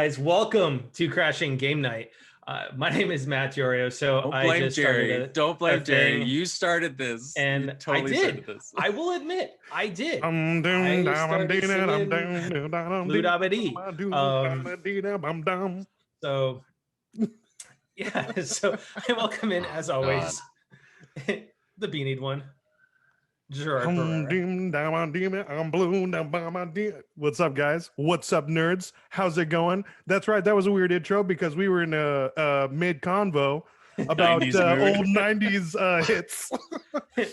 guys? Welcome to Crashing Game Night. My name is Matt Diorio. So Don't I blame just Jerry. started Don't blame Jerry. thing, You started this. and you totally I did. Started this. I will admit, I did. I'm I started singing Blue Dabba Dee. So yeah. So I welcome in as always the beanied one. Gerard Pereira. What's up, guys? What's up, nerds? How's it going? That's right. That was a weird intro because we were in a mid convo about 90s old 90s hits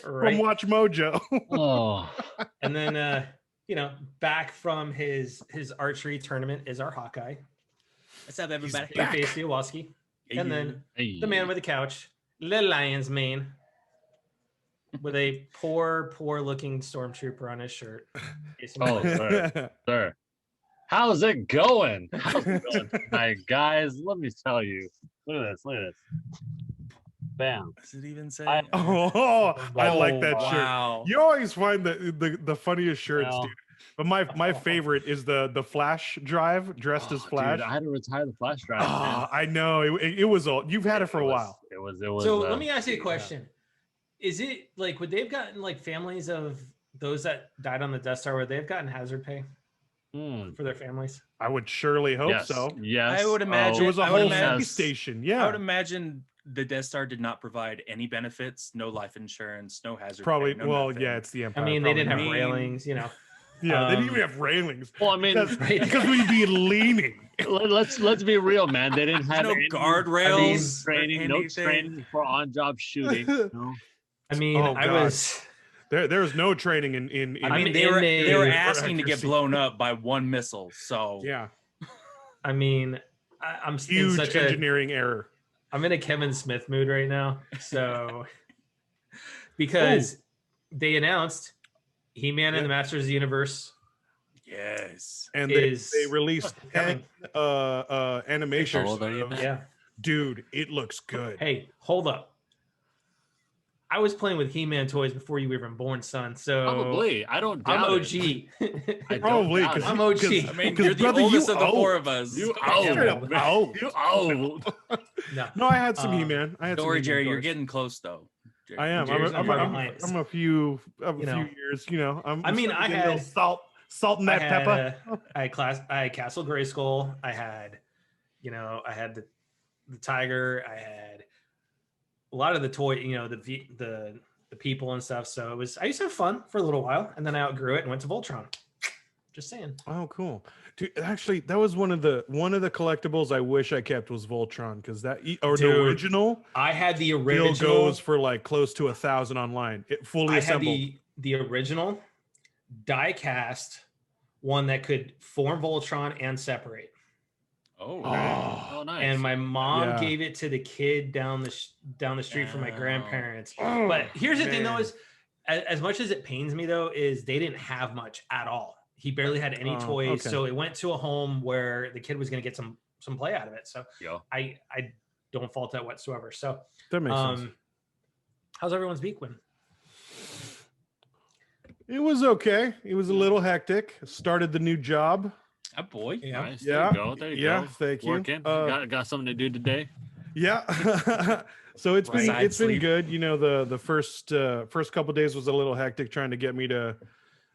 from Watch Mojo. And then back from his archery tournament is our Hawkeye. Let's have everybody. Face Diawoski. And then the man with the couch, the lion's mane, with a poor looking stormtrooper on his shirt. Sir. How's it going? Tonight, guys? Let me tell you. Look at this. Bam. Does it even say? I like that wow. shirt. You always find the funniest shirts, dude. But my favorite is the Flash drive dressed as Flash. Dude, I had to retire the Flash drive. I know it was old. You've had it for a while. It was. So let me ask you a question. Is it like, would they've gotten like families of those that died on the Death Star, would they have gotten hazard pay for their families? I would surely hope so. Yes. I would imagine it was a whole space station. Yeah. I would imagine the Death Star did not provide any benefits, no life insurance, no hazard probably pay, no nothing. Yeah, it's the Empire. I mean, they didn't have railings, you know. Yeah, they didn't even have railings. Well, I mean, because we'd be leaning. Let's be real, man. They didn't have no guardrails, no training for on-job shooting. No. I mean, There's no training in I mean, they were asking to get blown up by one missile. So yeah. I mean, I'm huge in such engineering error. I'm in a Kevin Smith mood right now. So because they announced He-Man and the Masters of the Universe. Yes. And they released 10 animations. Yeah. Dude, it looks good. Hey, hold up. I was playing with He-Man toys before you were even born, son. So probably. I don't doubt I'm OG. Probably because I'm OG. I mean, you're the oldest of the four of us. You old. You old. No, I had some He-Man. Don't worry, Jerry. You're getting close though. Jerry. I am. I'm a few years. You know. I had salt and that pepper. I had Castle Grayskull. I had the Tiger. I had a lot of the toy, the people and stuff. So I used to have fun for a little while, and then I outgrew it and went to Voltron. Just saying. Oh, cool. Dude, actually, that was one of the collectibles I wish I kept was Voltron, because the original. I had the original. Still goes for like close to 1,000 online. It fully assembled. I had the original die cast one that could form Voltron and separate. Oh, nice. And my mom gave it to the kid down the street from my grandparents. But here's the thing, though, is as much as it pains me, though, is they didn't have much at all. He barely had any toys, so it went to a home where the kid was going to get some play out of it. So I don't fault that whatsoever. So that makes sense. How's everyone's week been? It was okay. It was a little hectic. Started the new job. Oh boy. Yeah. Nice. Yeah. There you go. Thank you. Working. Got something to do today. Yeah. So it's been good. You know, the first couple of days was a little hectic trying to get me to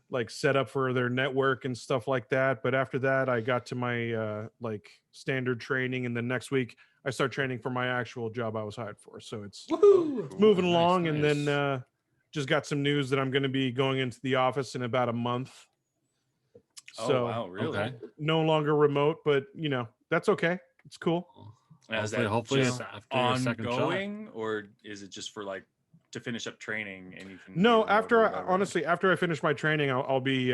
like set up for their network and stuff like that. But after that, I got to my like standard training, and then next week I start training for my actual job I was hired for. So it's moving along. Nice. And then just got some news that I'm going to be going into the office in about a month. So, wow, really? Okay. No longer remote, but that's okay. It's cool. Hopefully it's after ongoing, or is it just for like to finish up training and you can? No, after I finish my training, I'll be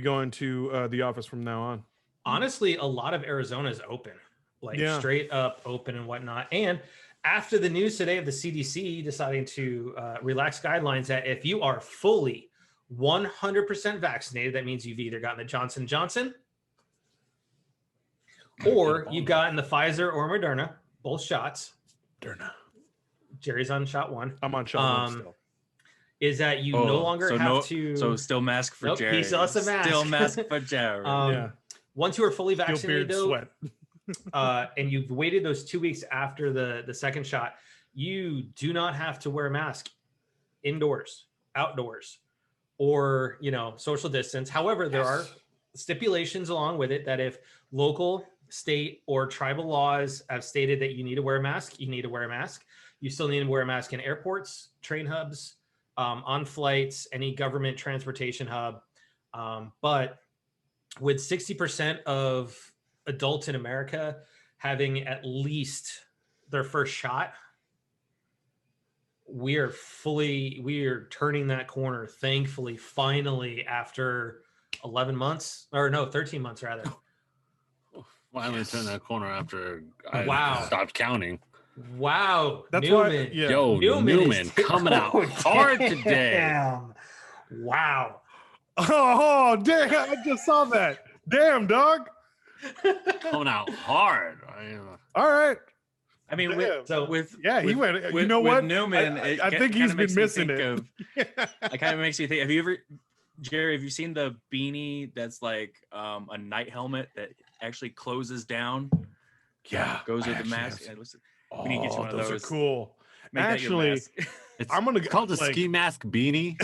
going to the office from now on. Honestly, a lot of Arizona is open, like straight up open and whatnot. And after the news today of the CDC deciding to relax guidelines that if you are fully 100% vaccinated, that means you've either gotten the Johnson & Johnson or you've gotten the Pfizer or Moderna, both shots. Jerry's on shot 1. I'm on shot 1 still. Is that you no longer have to... So still mask for Jerry. He still has a mask. Still mask for Jerry. Once you are fully vaccinated, though, sweat. And you've waited those 2 weeks after the second shot, you do not have to wear a mask indoors, outdoors, or social distance. However, there are stipulations along with it that if local, state, or tribal laws have stated that you need to wear a mask, you need to wear a mask. You still need to wear a mask in airports, train hubs, on flights, any government transportation hub. But with 60% of adults in America having at least their first shot, we are turning that corner, thankfully, finally, after 11 months, or no, 13 months rather. Finally turned that corner after I stopped counting. Wow. That's Newman. why, yeah. Yo, Newman coming out hard today. Damn. Wow. Oh, damn. I just saw that. Damn, dog. Coming out hard. All right. I mean, he went. went. You know with what? Newman, I think he's been missing it. It kind of makes you think. Have you ever, Jerry? Have you seen the beanie that's like a night helmet that actually closes down? Yeah, goes with the mask. We need to get you one of those. Those are cool. Make actually, I'm gonna call it a ski mask beanie.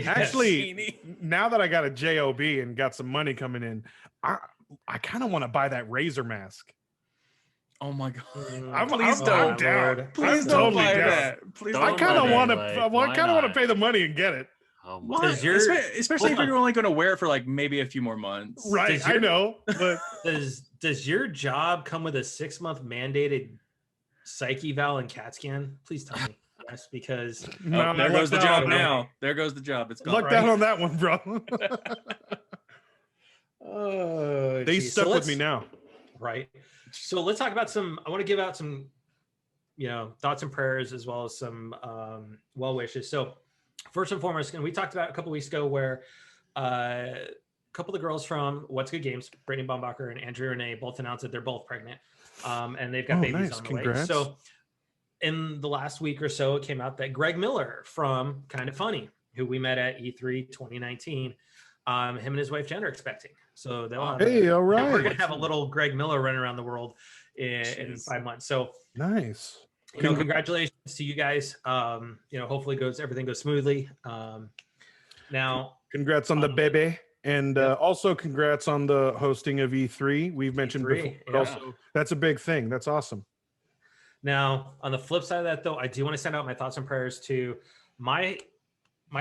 Actually, now that I got a job and got some money coming in, I kind of want to buy that Razor mask. Oh my god! Please don't. Down. Please don't buy that. Please. I kind of want to. I kind of want to pay the money and get it. Oh my! Especially if you're only going to wear it for like maybe a few more months. Right. I know. But does your job come with a 6-month mandated psych eval and CAT scan? Please tell me. Yes, because there goes the job now. There goes the job. It's gone. Luck down on that one, bro. They stuck with me now. Right. So let's talk about I want to give out some, thoughts and prayers as well as some well wishes. So first and foremost, and we talked about a couple weeks ago where a couple of the girls from What's Good Games, Brittany Bombacher and Andrea Renee, both announced that they're both pregnant. And they've got babies on the way. So in the last week or so, it came out that Greg Miller from Kind of Funny, who we met at E3 2019, him and his wife Jen are expecting. So they'll have all right. We're gonna have a little Greg Miller running around the world in 5 months. So nice. Congratulations to you guys. Hopefully everything goes smoothly. Now, congrats on the baby. And also congrats on the hosting of E3. We've mentioned before, but also that's a big thing. That's awesome. Now, on the flip side of that, though, I do want to send out my thoughts and prayers to my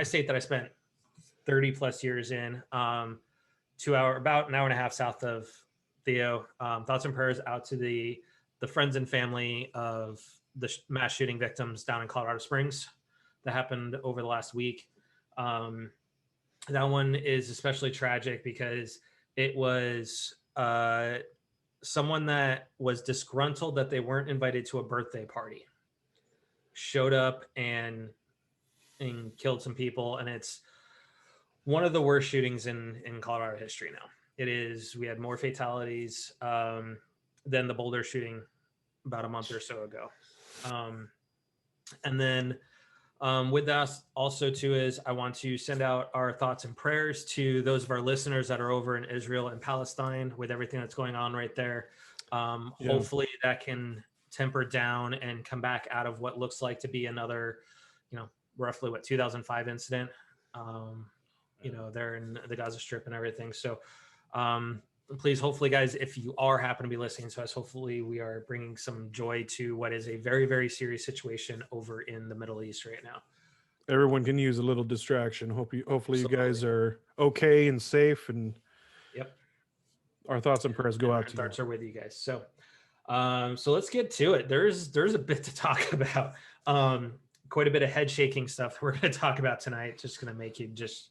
state that I spent 30 plus years in, about an hour and a half south of Theo. Thoughts and prayers out to the friends and family of the mass shooting victims down in Colorado Springs that happened over the last week. That one is especially tragic because it was someone that was disgruntled that they weren't invited to a birthday party, showed up and killed some people. And it's one of the worst shootings in Colorado history now. It is. We had more fatalities than the Boulder shooting about a month or so ago. And then with that also too is I want to send out our thoughts and prayers to those of our listeners that are over in Israel and Palestine with everything that's going on right there. Hopefully that can temper down and come back out of what looks like to be another, roughly 2005 incident. They're in the Gaza Strip and everything. So please, hopefully guys, if you happen to be listening to us, hopefully we are bringing some joy to what is a very, very serious situation over in the Middle East right now. Everyone can use a little distraction. Hopefully you guys are okay and safe, and our thoughts and prayers go out to you. Thoughts are with you guys. So let's get to it. There's a bit to talk about. Quite a bit of head shaking stuff we're going to talk about tonight. Just going to make you just,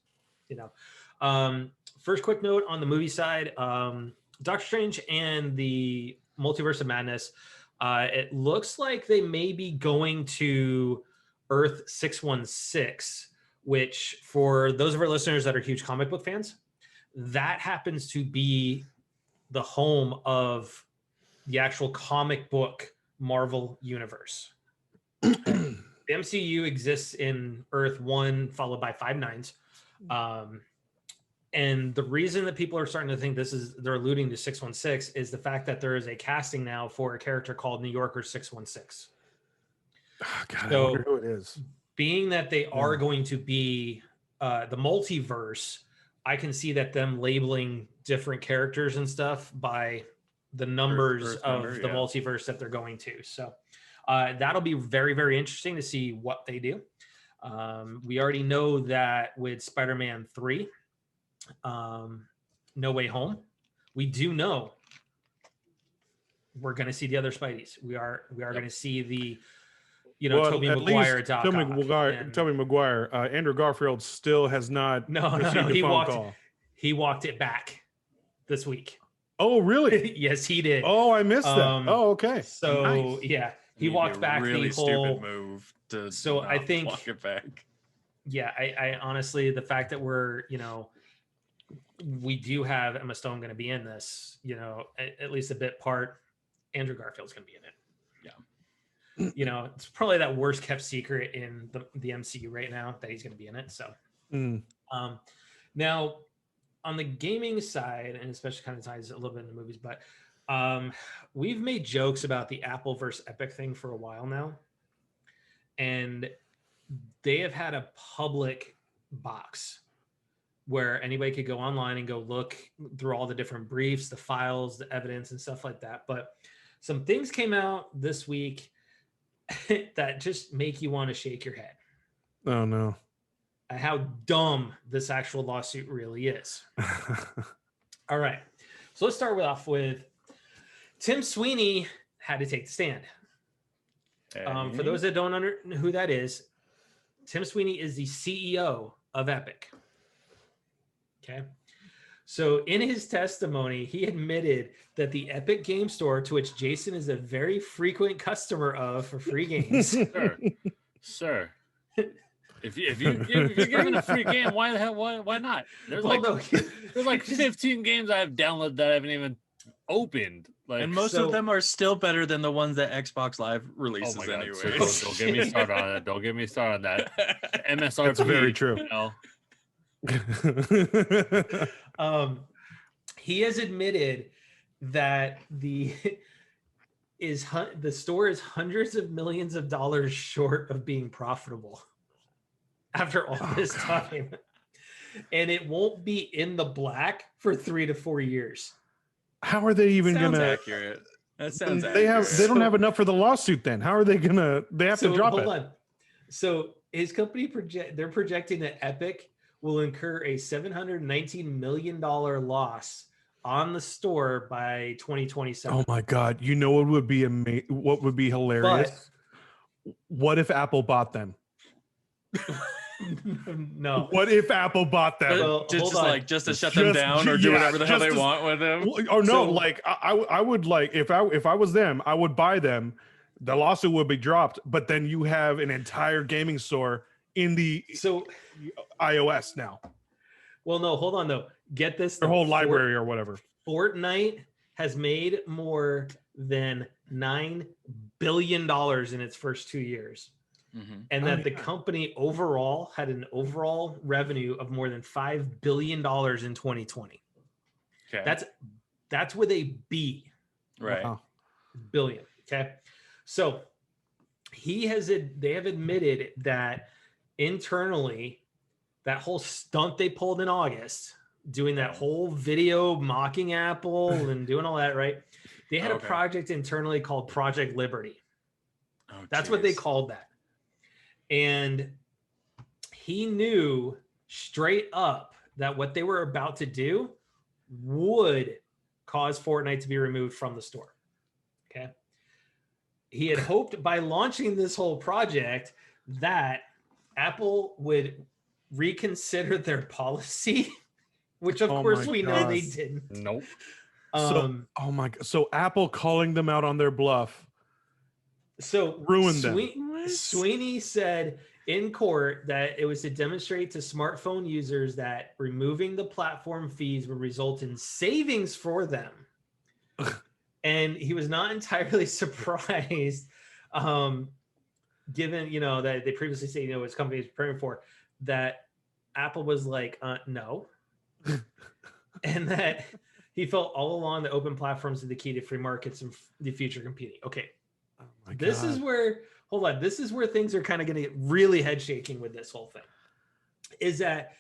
first quick note on the movie side, Doctor Strange and the Multiverse of Madness. It looks like they may be going to Earth 616, which for those of our listeners that are huge comic book fans, that happens to be the home of the actual comic book Marvel universe. The MCU exists in Earth 1, followed by 5 nines. And the reason that people are starting to think they're alluding to 616 is the fact that there is a casting now for a character called New Yorker 616. Oh, God, So, I wonder who it is. Being that they are going to be the multiverse, I can see that them labeling different characters and stuff by the numbers of the multiverse that they're going to. So that'll be very, very interesting to see what they do. We already know that with Spider-Man 3, No Way Home, we do know we're going to see the other Spideys. We are going to see the Tobey Maguire, Tobey Maguire. Andrew Garfield still has not received a phone call. He walked it back this week. Oh, really? Yes, he did. Oh, I missed that. Oh, okay. So nice. yeah, he walked back really the whole stupid move to I think walk it back. Yeah, I honestly, the fact that we do have Emma Stone going to be in this, at least a bit part. Andrew Garfield's going to be in it. It's probably that worst kept secret in the MCU right now that he's going to be in it. So, now on the gaming side, and especially kind of ties a little bit in the movies, but we've made jokes about the Apple versus Epic thing for a while now, and they have had a public box where anybody could go online and go look through all the different briefs, the files, the evidence, and stuff like that. But some things came out this week that just make you want to shake your head. Oh, no. At how dumb this actual lawsuit really is. All right. So let's start off with Tim Sweeney had to take the stand. For those that don't know who that is, Tim Sweeney is the CEO of Epic. Okay. So in his testimony, he admitted that the Epic Game Store, to which Jason is a very frequent customer of for free games. Sir. If you're giving a free game, why the hell? Why not? There's like 15 games I have downloaded that I haven't even opened. And most of them are still better than the ones that Xbox Live releases anyway. So don't get me started on that. Don't get me started on that. MSRP. That's very true. He has admitted that the store is hundreds of millions of dollars short of being profitable after all this time, and it won't be in the black for 3 to 4 years. How are they even gonna? Accurate. That sounds accurate. They don't have enough for the lawsuit. Then how are they gonna? They have to drop it. Hold on. So his company they're projecting that Epic will incur a $719 million loss on the store by 2027. Oh my God! You know what would be what would be hilarious? What if Apple bought them? No. What if Apple bought them? Well, just to shut them down or do whatever the hell they want with them? Or no, I would if I was them, I would buy them. The lawsuit would be dropped, but then you have an entire gaming store in the iOS now. Well, no, hold on though. Get this. Their whole library or whatever. Fortnite has made more than $9 billion in its first 2 years. Mm-hmm. And that the company overall had an overall revenue of more than $5 billion in 2020. Okay. That's with a B. Right. Wow. Billion. Okay. So they have admitted that internally, that whole stunt they pulled in August, doing that whole video mocking Apple and doing all that, right? They had a project internally called Project Liberty. That's what they called that. And he knew straight up that what they were about to do would cause Fortnite to be removed from the store. Okay. He had hoped by launching this whole project that Apple would reconsider their policy, which of course we know they didn't. Nope. Oh my God. So Apple calling them out on their bluff. So ruined them. Sweeney said in court that it was to demonstrate to smartphone users that removing the platform fees would result in savings for them. And he was not entirely surprised, given, that they previously said, his company is preparing for, that Apple was like, no. and that he felt all along that open platforms are the key to free markets and the future competing. Okay, this is where this is where things are kind of going to get really head shaking with this whole thing. Is that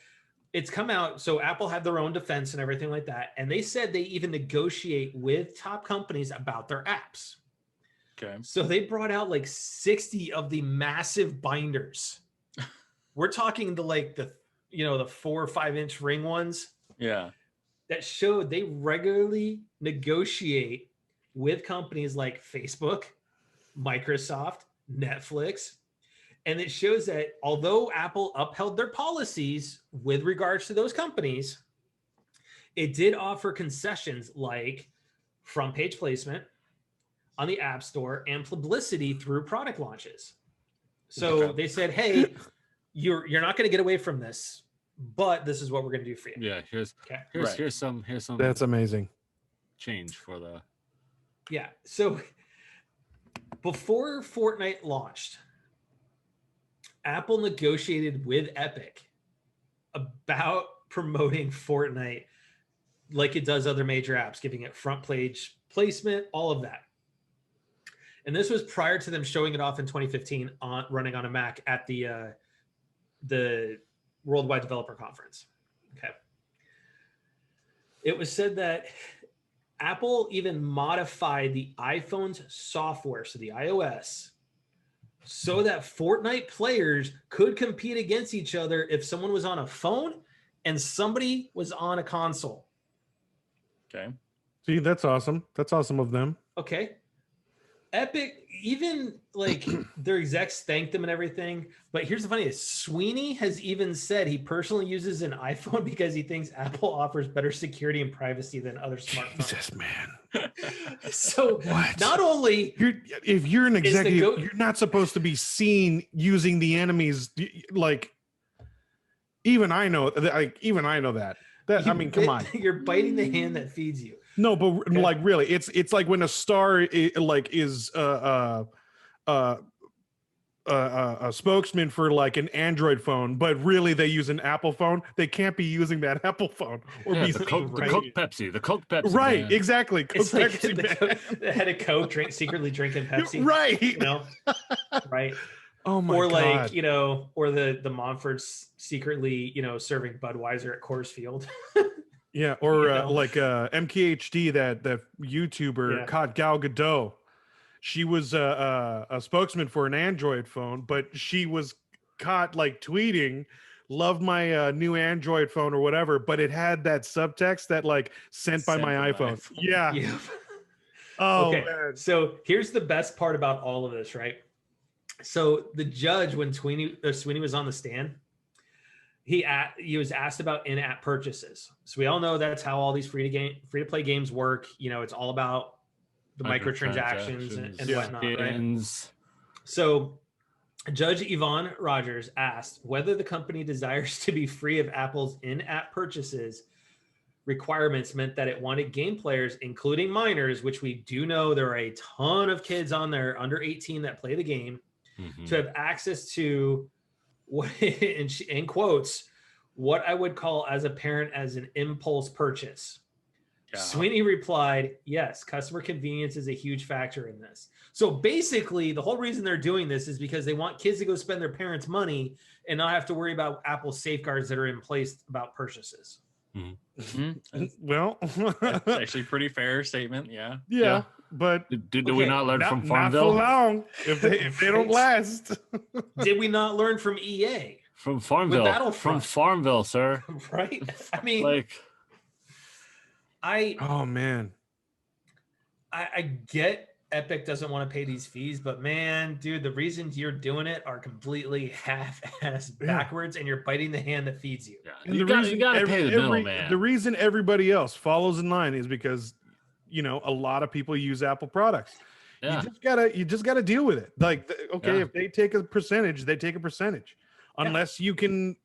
it's come out, so Apple had their own defense and everything like that, and they said they even negotiate with top companies about their apps. Okay. So they brought out like 60 of the massive binders. We're talking the 4 or 5 inch ring ones. Yeah. That showed they regularly negotiate with companies like Facebook, Microsoft, Netflix. And it shows that although Apple upheld their policies with regards to those companies, it did offer concessions like front page placement on the App Store and publicity through product launches. So they said, hey, you're not going to get away from this, but this is what we're going to do for you. Yeah, here's some That's amazing. change for the. Yeah. So before Fortnite launched, Apple negotiated with Epic about promoting Fortnite like it does other major apps, giving it front page placement, all of that. And this was prior to them showing it off in 2015 running on a Mac at the Worldwide Developer Conference. Okay. It was said that Apple even modified the iPhone's software, so the iOS, so that Fortnite players could compete against each other if someone was on a phone and somebody was on a console. Okay. See, that's awesome. That's awesome of them. Okay. Epic, even like their execs thanked them and everything. But here's the funniest. Sweeney has even said he personally uses an iPhone because he thinks Apple offers better security and privacy than other smartphones. Jesus, man. So not only if you're an executive, you're not supposed to be seen using the enemy's, like, even I know that. I mean, come on. You're biting the hand that feeds you. No, but like really, it's like when a star is a spokesman for like an Android phone, but really they use an Apple phone. They can't be using that Apple phone or be the Coke Pepsi, right? Man. Exactly. Coke It's like Pepsi, the head of Coke secretly drinking Pepsi, right? You know, right? Oh my or God. like or the Montforts secretly serving Budweiser at Coors Field. Yeah, or like MKHD, that YouTuber, caught Gal Gadot. She was a spokesman for an Android phone, but she was caught like tweeting, "Love my new Android phone" or whatever. But it had that subtext that like sent by my iPhone. Yeah. Oh, okay. man. So here's the best part about all of this, right? So the judge, when Sweeney was on the stand, he was asked about in-app purchases. So we all know that's how all these free to play games work. It's all about the microtransactions and whatnot, right? So Judge Yvonne Rogers asked whether the company desires to be free of Apple's in-app purchases requirements meant that it wanted game players, including minors, which we do know there are a ton of kids on there under 18 that play the game, to have access to what, in quotes, what I would call as a parent as an impulse purchase. Yeah. Sweeney replied, yes, customer convenience is a huge factor in this. So basically, the whole reason they're doing this is because they want kids to go spend their parents' money and not have to worry about Apple's safeguards that are in place about purchases. Well, that's actually a pretty fair statement. Yeah. But did we not learn from Farmville? Not for long. If they don't last. Did we not learn from EA? From Farmville. From Farmville, sir. Right? I mean, like, oh man. I get Epic doesn't want to pay these fees, but man, dude, the reasons you're doing it are completely half-ass backwards, and you're biting the hand that feeds you. Yeah. You got to pay the middleman. The reason everybody else follows in line is because a lot of people use Apple products. Yeah. You just gotta deal with it. Like, if they take a percentage, they take a percentage. Unless you can,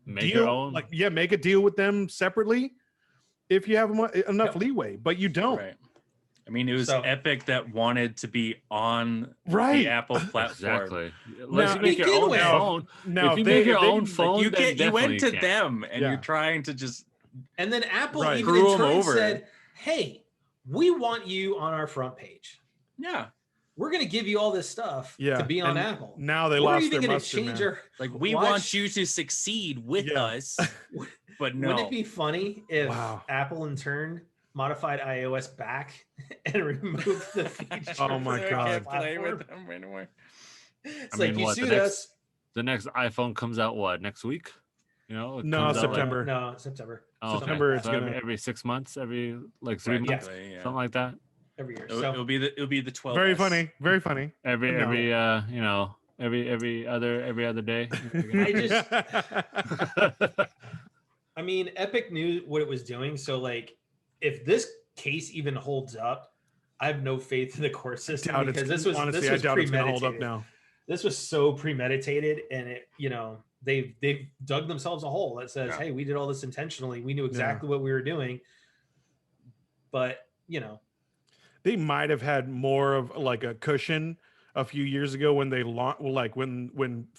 make your own. Make a deal with them separately if you have enough leeway, but you don't. Right. I mean, it was Epic that wanted to be on the Apple platform. Exactly. Let's make your own phone. Now, if you make your own phone, you went to them and you're trying to just And then Apple Right. even Screw in 'em turn over. said, "Hey, we want you on our front page. Yeah. We're going to give you all this stuff Yeah, to be on and Apple. now they We're lost even their gonna mustard, change man. our Like, we watch- want you to succeed with Yeah. us, but no. Wouldn't it be funny if Wow. Apple in turn modified iOS back and removed the feature? Oh my for God. the Can't play with platform? them anymore. It's I like mean, you what, the sued next- us. The next iPhone comes out next week? It No, comes out, September. No, September. Oh, okay. September, it's So gonna- every 6 months, every 3 Right, months, Yeah. something like that. Every year. It'll, So it'll be the 12. Very funny. Very funny. Every No. every other day. I mean, Epic knew what it was doing. So like, if this case even holds up, I have no faith in the court system Doubt because it's- this was honestly, this I was doubt it's gonna hold up premeditated. now. This was so premeditated, and it, they've dug themselves a hole that says, Yeah. "Hey, we did all this intentionally. We knew exactly what we were doing." But They might have had more of like a cushion a few years ago when they launched, like when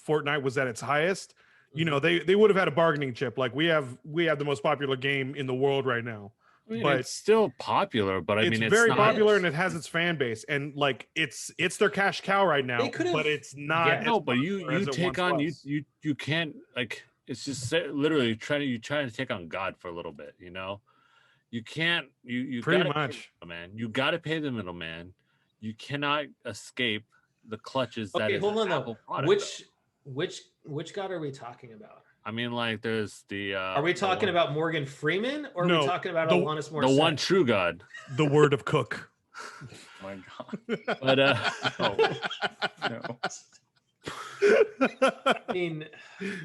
Fortnite was at its highest. They would have had a bargaining chip. Like we have the most popular game in the world right now. I mean, But it's still popular, but I mean, it's very not, popular and it has its fan base, and like it's their cash cow right now. They could've- But it's not. Yeah. as No, but popular as you it take once on was. you can't, like, it's just literally trying to take on God for a little bit. You can't you Pretty gotta much. pay the middleman. You got to pay the middleman. You cannot escape the clutches that okay, is hold an on though. Apple product. Which God are we talking about? I mean, like, there's the Are we talking about Morgan Freeman, or are No, we talking about the- Alanis the Morissette? one true God? The word of Cook. Oh my God. But No. I mean,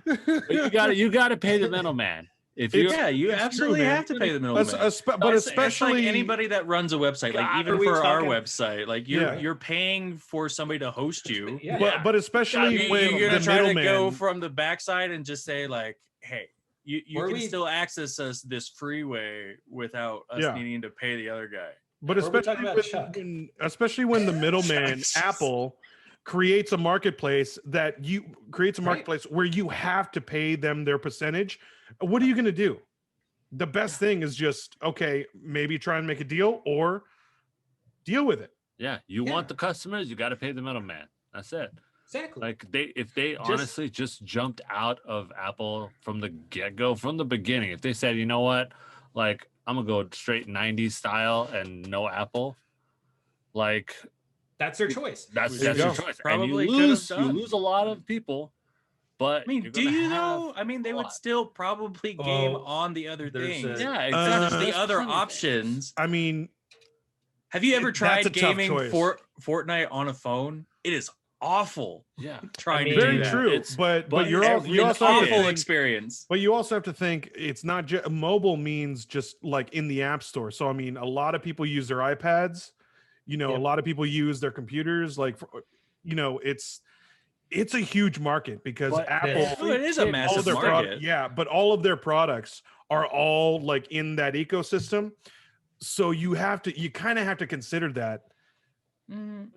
but you got to pay the middleman. If you Yeah, you it's absolutely true, man. have to pay the middleman. But It's especially like anybody that runs a website, like God, even are we for our talking- website, like you're paying for somebody to host you. yeah. but especially when You're the gonna try to middleman. go from the backside and just say like, hey, you Or can we- still access us this freeway without us Yeah. needing to pay the other guy. But Or we're talking about Chuck. especially when the middleman Apple creates a marketplace where you have to pay them their percentage. What are you going to do? The best thing is just, okay, maybe try and make a deal or deal with it. Yeah, you want the customers, you got to pay the middleman. That's it. Exactly. Like if they honestly just jumped out of Apple from the get-go, from the beginning, if they said, you know what, like, I'm gonna go straight 90s style and no Apple, like, That's their choice. that's There you your go. choice. Probably and could you have done. lose a lot of people, but I mean, you're do gonna you have know? I mean, they a would lot. still probably game Oh, on the other there's things. a- Yeah, It's exactly. not just the There's other plenty of things. options. I mean, Have you ever That's a tried tough gaming choice. Fortnite on a phone? It is awful. Yeah, Trying mean, to very do that. true. It's- But but you An also have to awful think, experience. but you also have to think it's not just mobile means just like in the app store. So I mean, a lot of people use their iPads. Yep. A lot of people use their computers. Like, it's a huge market because But Apple. Oh, it is a all all massive of their market. but all of their products are all like in that ecosystem. So you kind of have to consider that.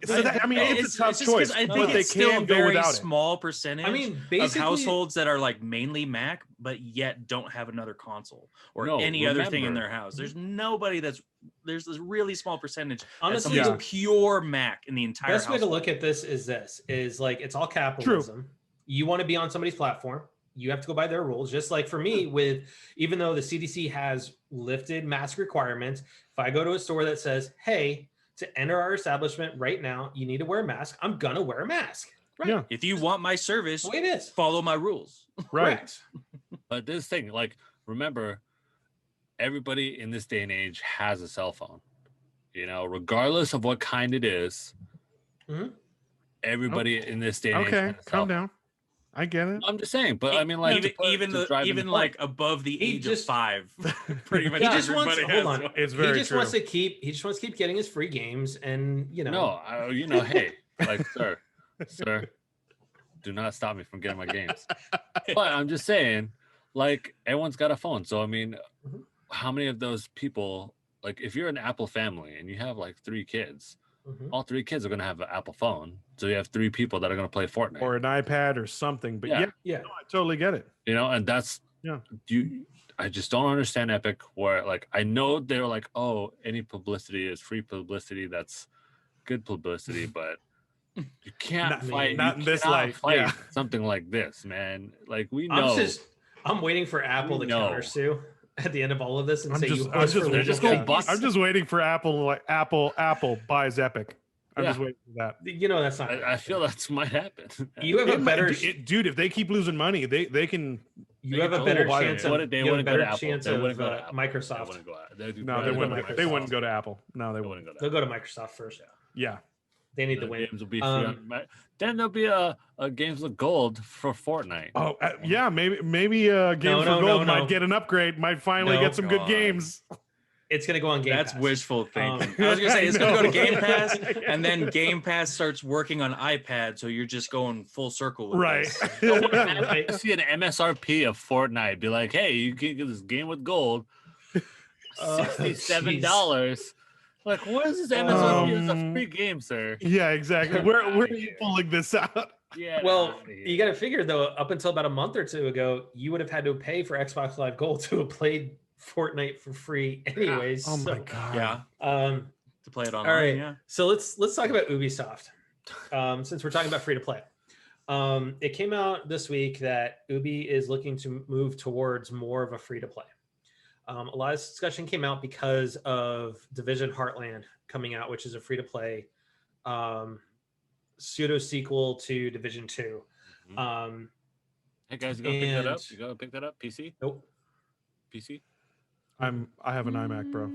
So that, I mean, it's a tough just 'cause choice, I but think they it's still a can go very without it. small percentage I mean, of basically, households that are like mainly Mac, but yet don't have another console or No, any other thing in remember- their house. There's nobody there's this really small percentage. honestly, That's the pure Mac in the entire best way to household. look at this is like it's all capitalism. You want to be on somebody's platform, you have to go by their rules. Just like for me, even though the CDC has lifted mask requirements, if I go to a store that says, "Hey, to enter our establishment right now, you need to wear a mask," I'm gonna wear a mask. Right. Yeah. If you want my service, That's the way it is. follow my rules. Right. Correct. But this thing, like, remember, everybody in this day and age has a cell phone. Regardless of what kind it is, Mhm. everybody in this day and age. Okay, has a cell calm phone. down. I get it. I'm just saying, but I mean, like, even like above the He age just- of 5, pretty much. He just wants. everybody Hold has on. one. It's He very just true. wants to keep. He just wants to keep getting his free games, and no, hey, like, sir, do not stop me from getting my games. But I'm just saying, like, everyone's got a phone. So I mean, Mhm. how many of those people, like, if you're an Apple family and you have like 3 kids, Mhm. all 3 kids are gonna have an Apple phone. So you have 3 people that are gonna play Fortnite. Or an iPad or something. But Yeah. yeah, Yeah. no, I totally get it. And that's Yeah. I just don't understand Epic. Where like I know they're like, oh, any publicity is free publicity. That's good publicity, but you can't fight. Not you in this cannot light. fight Yeah. something like this, man. Like we know. I'm waiting for Apple to countersue at the end of all of this and say you host for legal fees. I'm just waiting for Apple. Like Apple buys Epic. I'm just waiting for that. You know that's not. I feel that's might happen. You have a better dude. If they keep losing money, they can. You have a better chance of. They wouldn't go to Apple. Microsoft. No, they wouldn't go to Apple. No, they wouldn't go to. They'll go to Microsoft first. Yeah. They need to win. Games will be free on, then there'll be a games with gold for Fortnite. Oh yeah, maybe games for gold might get an upgrade. Might finally get some good games. It's gonna go on Game Pass. That's wishful thinking. I was gonna say it's gonna go to Game Pass, and then Game Pass starts working on iPad, so you're just going full circle with this. I see an MSRP of Fortnite. Be like, hey, you can get this game with gold, $67. Like, what is this MSRP? It's a free game, sir. Yeah, exactly. Where are you pulling this out? Yeah. Well, you got to figure though. Up until about a month or two ago, you would have had to pay for Xbox Live Gold to have played Fortnite for free, anyways. Oh my god. Yeah. To play it online. All right. Yeah. So let's talk about Ubisoft. Since we're talking about free to play, it came out this week that Ubi is looking to move towards more of a free to play. A lot of discussion came out because of Division Heartland coming out, which is a free-to-play pseudo sequel to Division 2. Hey guys, you gonna pick that up? You gonna pick that up? PC? Nope. PC? I have an iMac, bro.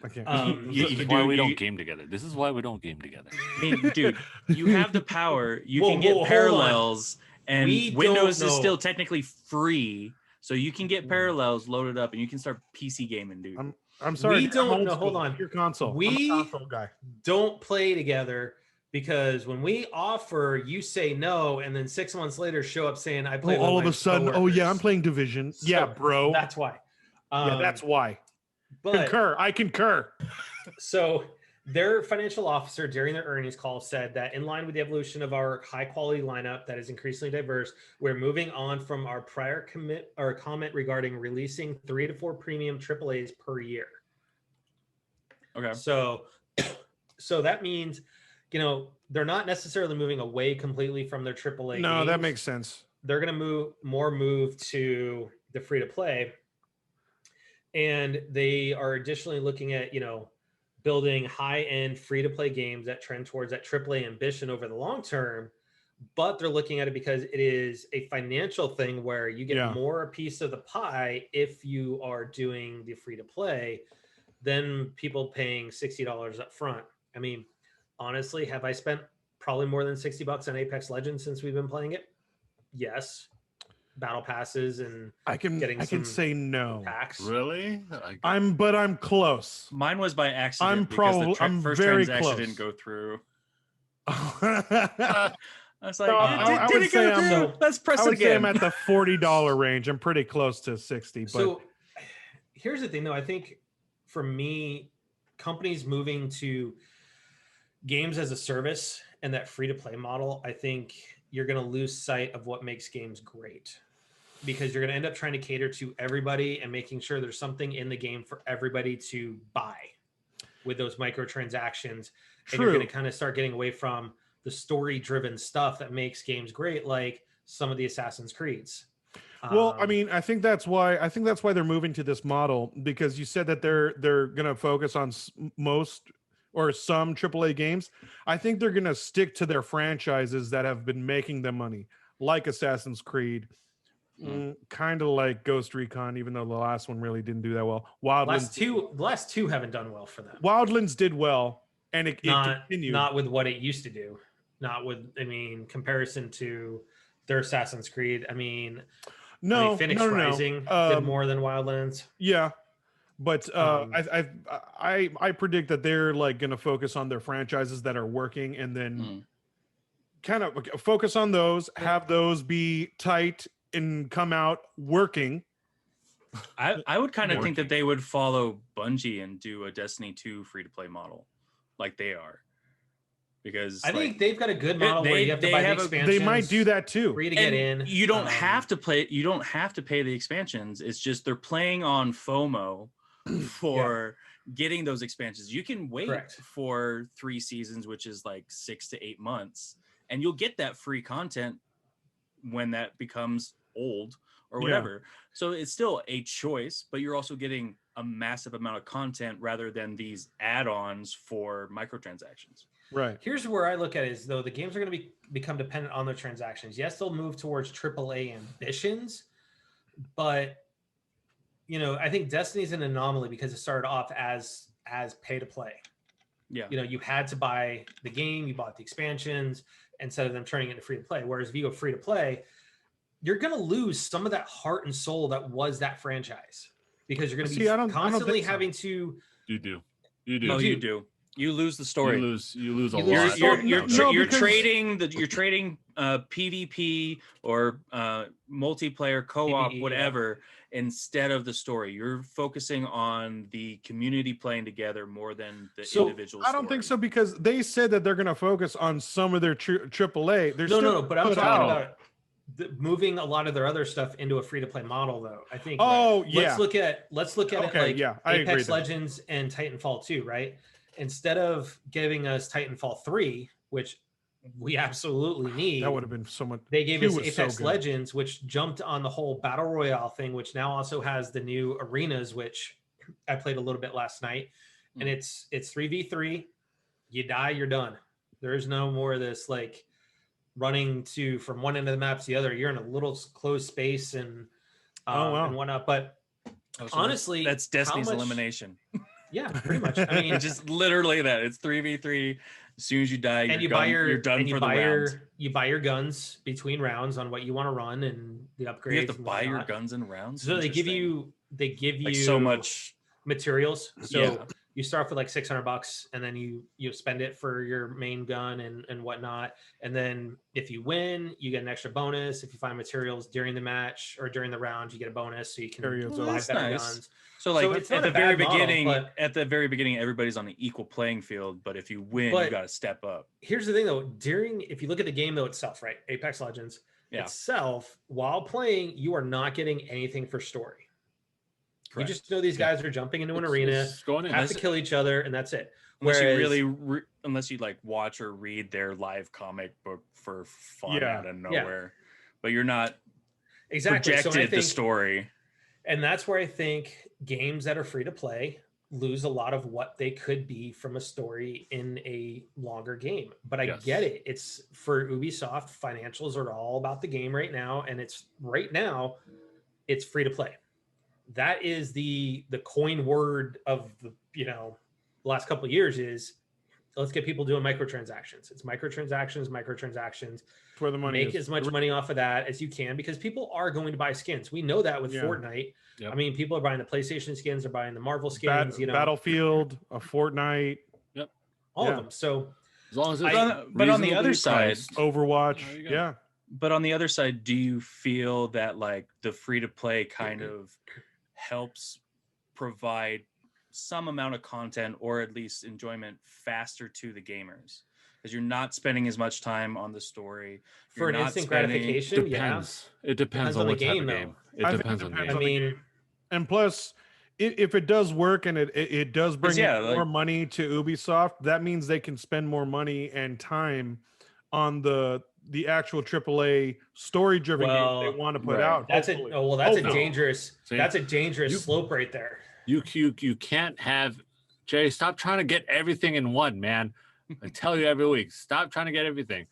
I can't. This is why we don't game together. This is why we don't game together. I mean, dude, you have the power. You can get Parallels, and Windows is still technically free. So you can get Parallels loaded up, and you can start PC gaming, dude. I'm sorry. We don't know. Hold on. Your console. We I'm a console guy. Don't play together because when we offer, you say no, and then 6 months later show up saying I play. All of a sudden, yeah, I'm playing Division. So yeah, bro. That's why. Yeah, that's why. But, I concur. So their financial officer during their earnings call said that in line with the evolution of our high quality lineup that is increasingly diverse, we're moving on from our prior comment regarding releasing 3 to 4 premium AAAs per year. Okay. So that means, they're not necessarily moving away completely from their AAA. No, games. That makes sense. They're going to move to the free to play. And they are additionally looking at, building high-end free-to-play games that trend towards that AAA ambition over the long term, but they're looking at it because it is a financial thing where you get more a piece of the pie if you are doing the free-to-play than people paying $60 up front. I mean, honestly, have I spent probably more than $60 on Apex Legends since we've been playing it? Yes. Battle passes and I can say no. Packs. Really? I'm close. Mine was by accident. I'm first very transaction close. didn't go through. I was like, did it go through? Let's press it again. Say I'm at the $40 range. I'm pretty close to 60. But so here's the thing, though. I think for me, companies moving to games as a service and that free to play model, I think you're going to lose sight of what makes games great, because you're going to end up trying to cater to everybody and making sure there's something in the game for everybody to buy with those microtransactions. And you're going to kind of start getting away from the story driven stuff that makes games great, like some of the Assassin's Creeds. Well, I mean, I think that's why they're moving to this model, because you said that they're going to focus on most or some AAA games. I think they're going to stick to their franchises that have been making them money, like Assassin's Creed, kind of like Ghost Recon, even though the last one really didn't do that well. Wildlands, the last two haven't done well for them. Wildlands did well, and it continued. Not with what it used to do. Not with, comparison to their Assassin's Creed. Phoenix Rising did more than Wildlands. Yeah. But I predict that they're like going to focus on their franchises that are working, and then kind of focus on those, have those be tight and come out working. I would kind of think that they would follow Bungie and do a Destiny 2 free to play model like they are. because I think they've got a good model where you have to buy the expansions. They might do that too. Free to get in. You don't have to play. You don't have to pay the expansions. It's just they're playing on FOMO for getting those expansions. You can wait for 3 seasons, which is like 6 to 8 months, and you'll get that free content when that becomes old or whatever. So it's still a choice, but you're also getting a massive amount of content rather than these add-ons for microtransactions. Right. Here's where I look at it is, though, the games are going to become dependent on their transactions. Yes, they'll move towards AAA ambitions, but I think Destiny's an anomaly because it started off as pay to play. Yeah. You had to buy the game, you bought the expansions instead of them turning it into free to play. Whereas if you go free to play, you're going to lose some of that heart and soul that was that franchise, because you're going to be constantly having to. You do. No, you do. You lose the story. You lose a lot. You're trading PvP or multiplayer co-op, whatever, instead of the story. You're focusing on the community playing together more than the individual. I don't think so, because they said that they're going to focus on some of their AAA. No. But I'm talking about moving a lot of their other stuff into a free-to-play model, though. I think. Let's look at it like Apex Legends and Titanfall 2, right? Instead of giving us Titanfall 3, which we absolutely need, that would have been so much. They gave us Apex Legends, which jumped on the whole battle royale thing, which now also has the new arenas, which I played a little bit last night, and it's 3v3. You die, you're done. There's no more of this like running from one end of the map to the other. You're in a little closed space and whatnot. But honestly, that's Destiny's elimination. Yeah, pretty much. I mean, it's just literally that. It's 3v3. As soon as you die, you're done for the round. You buy your guns between rounds on what you want to run and the upgrades. You have to buy your guns in rounds. So they give you like so much materials. So you start for like $600, and then you spend it for your main gun and whatnot. And then if you win, you get an extra bonus. If you find materials during the match or during the round, you get a bonus, so you can buy better guns. So like at the very beginning, everybody's on an equal playing field. But if you win, you got to step up. Here's the thing, though. If you look at the game though itself, right, Apex Legends itself, while playing, you are not getting anything for story. Correct. You just know these guys are jumping into an arena, have to kill each other, and that's it. Unless you like watch or read their live comic book for fun out of nowhere, but you're not projected the story. And that's where I think games that are free to play lose a lot of what they could be from a story in a longer game. But I get it. It's for Ubisoft, financials are all about the game right now, and it's free to play. That is the coin word of the last couple of years is let's get people doing microtransactions. It's microtransactions. Where the money Make as much money off of that as you can, because people are going to buy skins. We know that with Fortnite. Yep. I mean, people are buying the PlayStation skins, they're buying the Marvel skins, Battlefield, a Fortnite. Yep. All of them. So as long as but on the other side, Overwatch. But on the other side, do you feel that like the free to play kind of helps provide some amount of content or at least enjoyment faster to the gamers, because you're not spending as much time on the story for an instant gratification? It depends on the game. It depends on the game. I mean, and plus, if it does work and it does bring more money to Ubisoft, that means they can spend more money and time on the actual AAA story-driven game they want to put out. That's a dangerous slope right there. You can't have Jay. Stop trying to get everything in one, man. I tell you every week. Stop trying to get everything.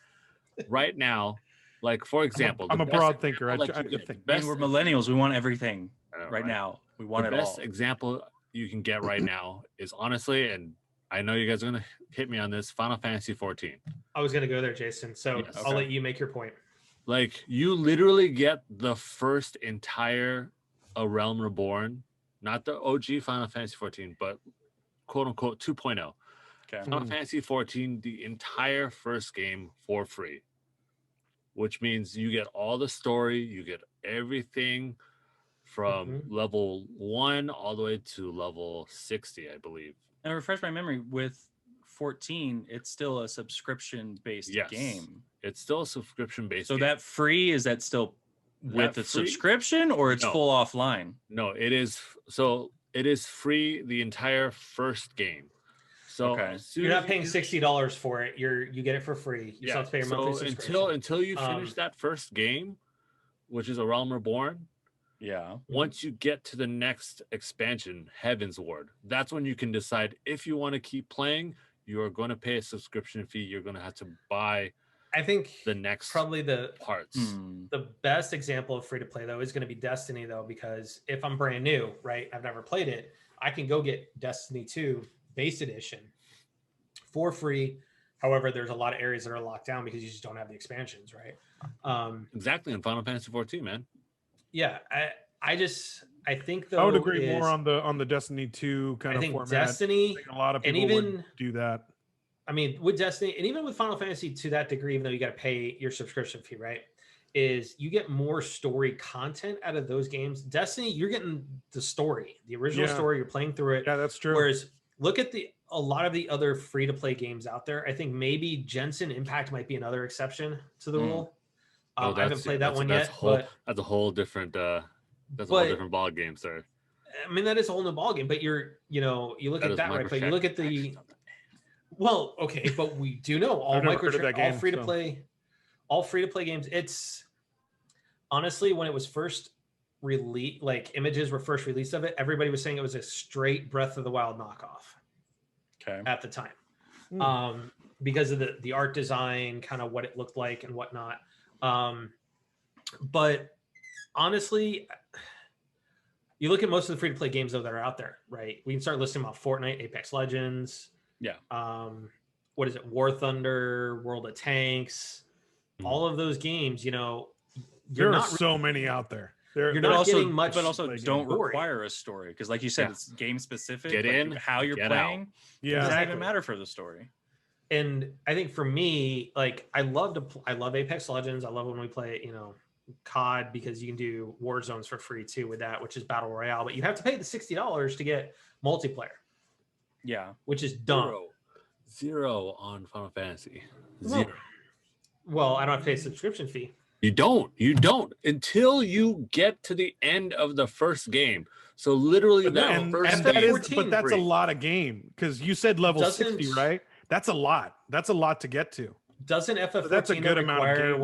Right now, like for example, I'm a broad thinker. We're millennials. We want everything right now. We want it all. The best example you can get right now is honestly, and I know you guys are gonna hit me on this, Final Fantasy 14. I was gonna go there, Jason. So I'll let you make your point. Like you literally get the first entire A Realm Reborn, not the OG Final Fantasy 14, but quote unquote 2.0. Okay. Final Fantasy 14, the entire first game for free, which means you get all the story, you get everything from level 1 all the way to level 60, I believe. And refresh my memory, with 14, it's still a subscription-based game. It's still a subscription-based So game. that free, is that still with the subscription, or it's full offline? No, it is. So it is free the entire first game. So you're not paying $60 for it. You get it for free. You still have to pay your monthly subscription. Until you finish that first game, which is A Realm Reborn. Yeah. Once you get to the next expansion, Heaven's Ward, that's when you can decide if you want to keep playing. You are going to pay a subscription fee. You're going to have to buy. I think the next probably the parts. The best example of free to play though is going to be Destiny though, because if I'm brand new, right, I've never played it, I can go get Destiny 2 base edition for free. However, there's a lot of areas that are locked down because you just don't have the expansions, right? Exactly in Final Fantasy 14, man. Yeah, I think though I would agree more on the Destiny 2 kind of format. Destiny, a lot of people would do that. I mean, with Destiny, and even with Final Fantasy to that degree, even though you got to pay your subscription fee, right, is you get more story content out of those games. Destiny, you're getting the story, the original story. You're playing through it. Yeah, that's true. Whereas look at a lot of the other free-to-play games out there. I think maybe Genshin Impact might be another exception to the rule. I haven't played that one yet. That's a whole different whole different ball game, sir. I mean, that is a whole new ball game. But you look at that, right? But you look at the... Well, okay, but we do know all free to play games. It's honestly, when it was first released, like images were first released of it, everybody was saying it was a straight Breath of the Wild knockoff. Okay. At the time, because of the art design, kind of what it looked like and whatnot. But honestly, you look at most of the free to play games though that are out there, right? We can start listing about Fortnite, Apex Legends. Yeah. What is it? War Thunder, World of Tanks, all of those games. There are so many out there. You're not getting much, but also don't require a story because, like you said, it's game specific. Get in, how you're playing. Yeah, it doesn't even matter for the story. And I think for me, like I love Apex Legends. I love when we play, COD, because you can do war zones for free too with that, which is battle royale. But you have to pay the $60 to get multiplayer. Yeah, which is dumb. Zero on Final Fantasy. Zero. Well, I don't have to pay a subscription fee. You don't until you get to the end of the first game. So literally, but that's a lot of game because you said level 60, right? That's a lot. That's a lot to get to. Doesn't FF14 that's a good amount of game.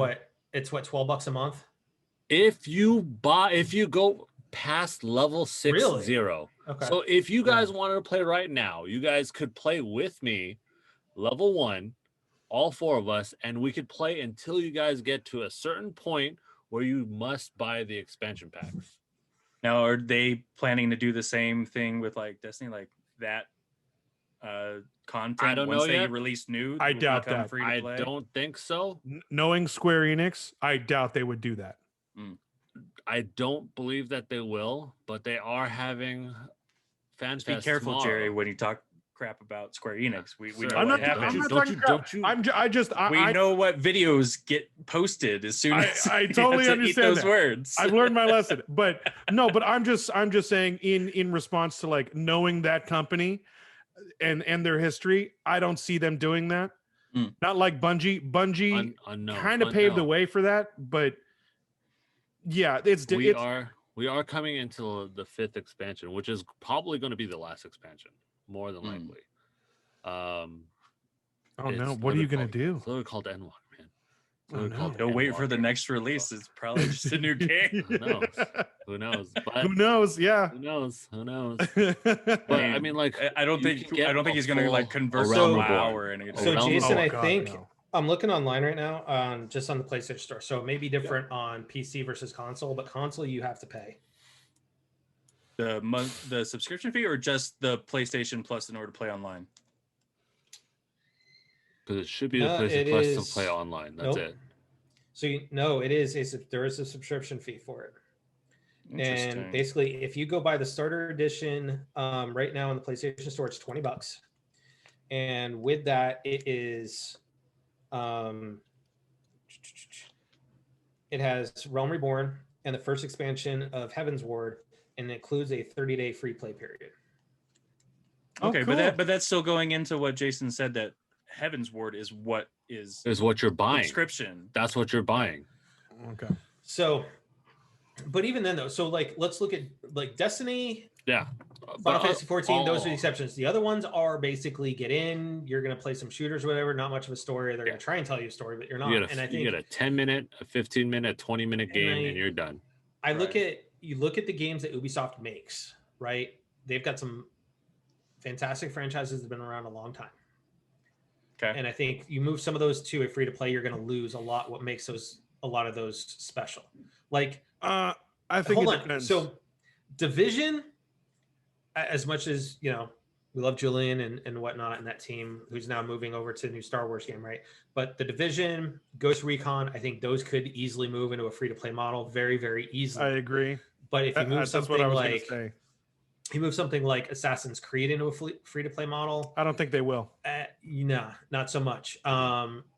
$12 a month? If you go past level 60. Okay. So if you guys wanted to play right now, you guys could play with me, level 1, all 4 of us, and we could play until you guys get to a certain point where you must buy the expansion packs. Now, are they planning to do the same thing with like Destiny, like that content? I don't know they yet. Release new, I doubt that. I don't think so. Knowing Square Enix, I doubt they would do that. I don't believe that they will, but they are having fan fest. Be careful, tomorrow. Jerry, when you talk crap about Square Enix. We know I'm what not, happens. I'm not talking crap. We know what videos get posted as soon as I totally understand those words. I've learned my lesson, but I'm just saying in response to like knowing that company and their history, I don't see them doing that. Not like Bungie. Bungie kind of paved the way for that, but yeah, we are coming into the 5th expansion, which is probably going to be the last expansion, more than likely. Oh no! What are you going to do? It's literally called Endwalker, man. Don't wait for the next release. It's probably just a new game. Who knows? Who knows? But who knows? Yeah. Who knows? But I mean, like, I don't think he's going to like convert WoW or anything. So Jason, I think I'm looking online right now on just on the PlayStation Store. So it may be different on PC versus console, but console you have to pay. The subscription fee or just the PlayStation Plus in order to play online? Because it should be the PlayStation Plus to play online. That's it. So there is a subscription fee for it. And basically, if you go buy the starter edition right now in the PlayStation Store, it's $20. And with that, it is it has Realm Reborn and the first expansion of Heaven's Ward, and it includes a 30-day free play period. Okay, cool. but that's still going into what Jason said, that Heaven's Ward is what you're buying. Subscription. That's what you're buying. Okay. So, but even then though, so like let's look at like Destiny. Yeah. Final Fantasy 14, those are the exceptions. The other ones are basically get in, you're going to play some shooters, whatever, not much of a story. They're going to try and tell you a story, but you're not. You get a 10-minute, a 15-minute, 20-minute game, and you're done. You look at the games that Ubisoft makes, right? They've got some fantastic franchises that have been around a long time. Okay. And I think you move some of those to a free to play, you're going to lose a lot. What makes a lot of those special? Like, I think it depends. So, Division, as much as we love Julian and whatnot and that team who's now moving over to the new Star Wars game, right? But the Division, Ghost Recon, I think those could easily move into a free to play model very, very easily. I agree. But if you move something like Assassin's Creed into a free to play model, I don't think they will. No, not so much.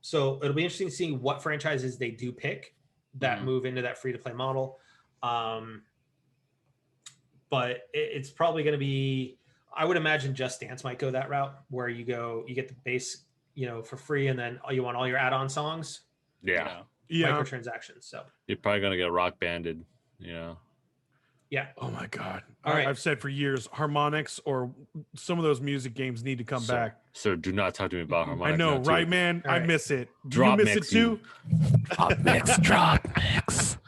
So it'll be interesting to see what franchises they do pick that move into that free to play model. But it's probably going to be, I would imagine Just Dance might go that route where you get the base, for free, and then you want all your add-on songs. Yeah. Microtransactions. So you're probably going to get Rock Banded. Yeah. Oh my God. All right. I've said for years, Harmonix or some of those music games need to come back. Sir, do not talk to me about Harmonix. I know, right, man? All right. I miss it. Do Drop you miss mix, it too? Drop mix.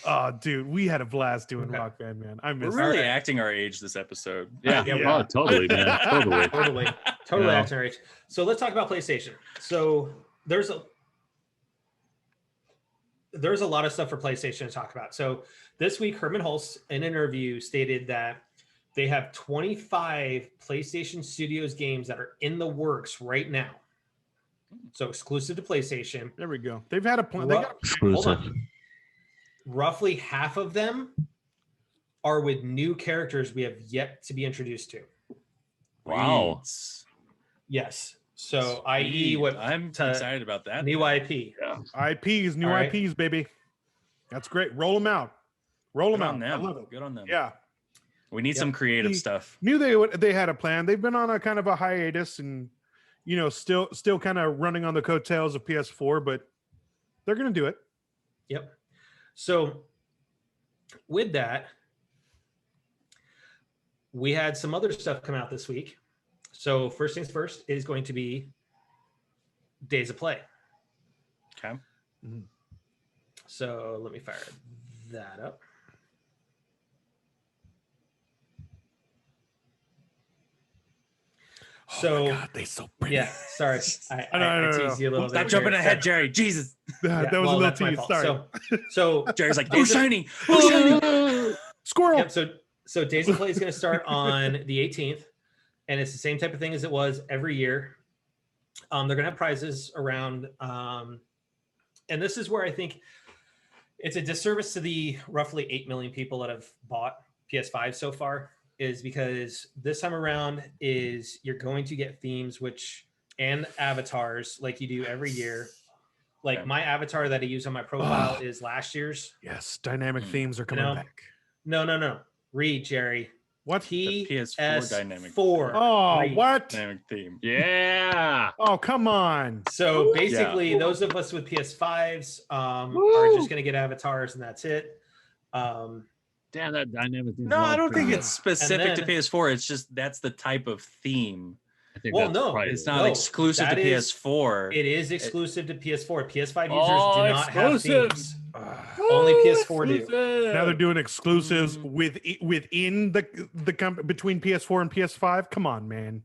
Oh, dude, we had a blast doing Rock Band, man. I miss We're really acting our age this episode. Yeah. Oh, totally, man. Totally acting our age. So let's talk about PlayStation. So there's a lot of stuff for PlayStation to talk about. So this week, Herman Hulse, in an interview, stated that they have 25 PlayStation Studios games that are in the works right now. So exclusive to PlayStation. There we go. They've had a plan. Hold on. Roughly half of them are with new characters we have yet to be introduced to. Wow. Yes. So, i.e., what I'm excited about that. New IP. Yeah. IPs, new IPs, baby. That's great. Roll them out. Good on them. I love it. Good on them. Yeah. We need some creative stuff. Knew they had a plan. They've been on a kind of a hiatus and still kind of running on the coattails of PS4, but they're going to do it. Yep. So with that, we had some other stuff come out this week. So first things first is going to be Days of Play. Okay. Mm-hmm. So let me fire that up. So, oh my God, they're so pretty. Yeah, sorry. I teased you a little bit. Stop jumping ahead, Jerry. Jesus. That was a little tease. Sorry. So Jerry's like, oh, shiny. Oh, shiny. Squirrel. Yep, so Days of Play is going to start on the 18th, and it's the same type of thing as it was every year. They're going to have prizes around, and this is where I think it's a disservice to the roughly 8 million people that have bought PS5 so far, is because this time around is you're going to get themes and avatars like you do every year. Like my avatar that I use on my profile is last year's. Yes, dynamic themes are coming back. No. Read, Jerry. What? The PS4 dynamic. Oh, what? Dynamic theme. Yeah. Oh, come on. So basically, those of us with PS5s are just going to get avatars, and that's it. Damn, that dynamic theme. No, I don't think it's specific to PS4. It's just that's the type of theme. I think it's not exclusive to PS4. It is exclusive to PS4. PS5 users do not have themes. Only PS4 do. Now they're doing exclusives within the between PS4 and PS5. Come on, man.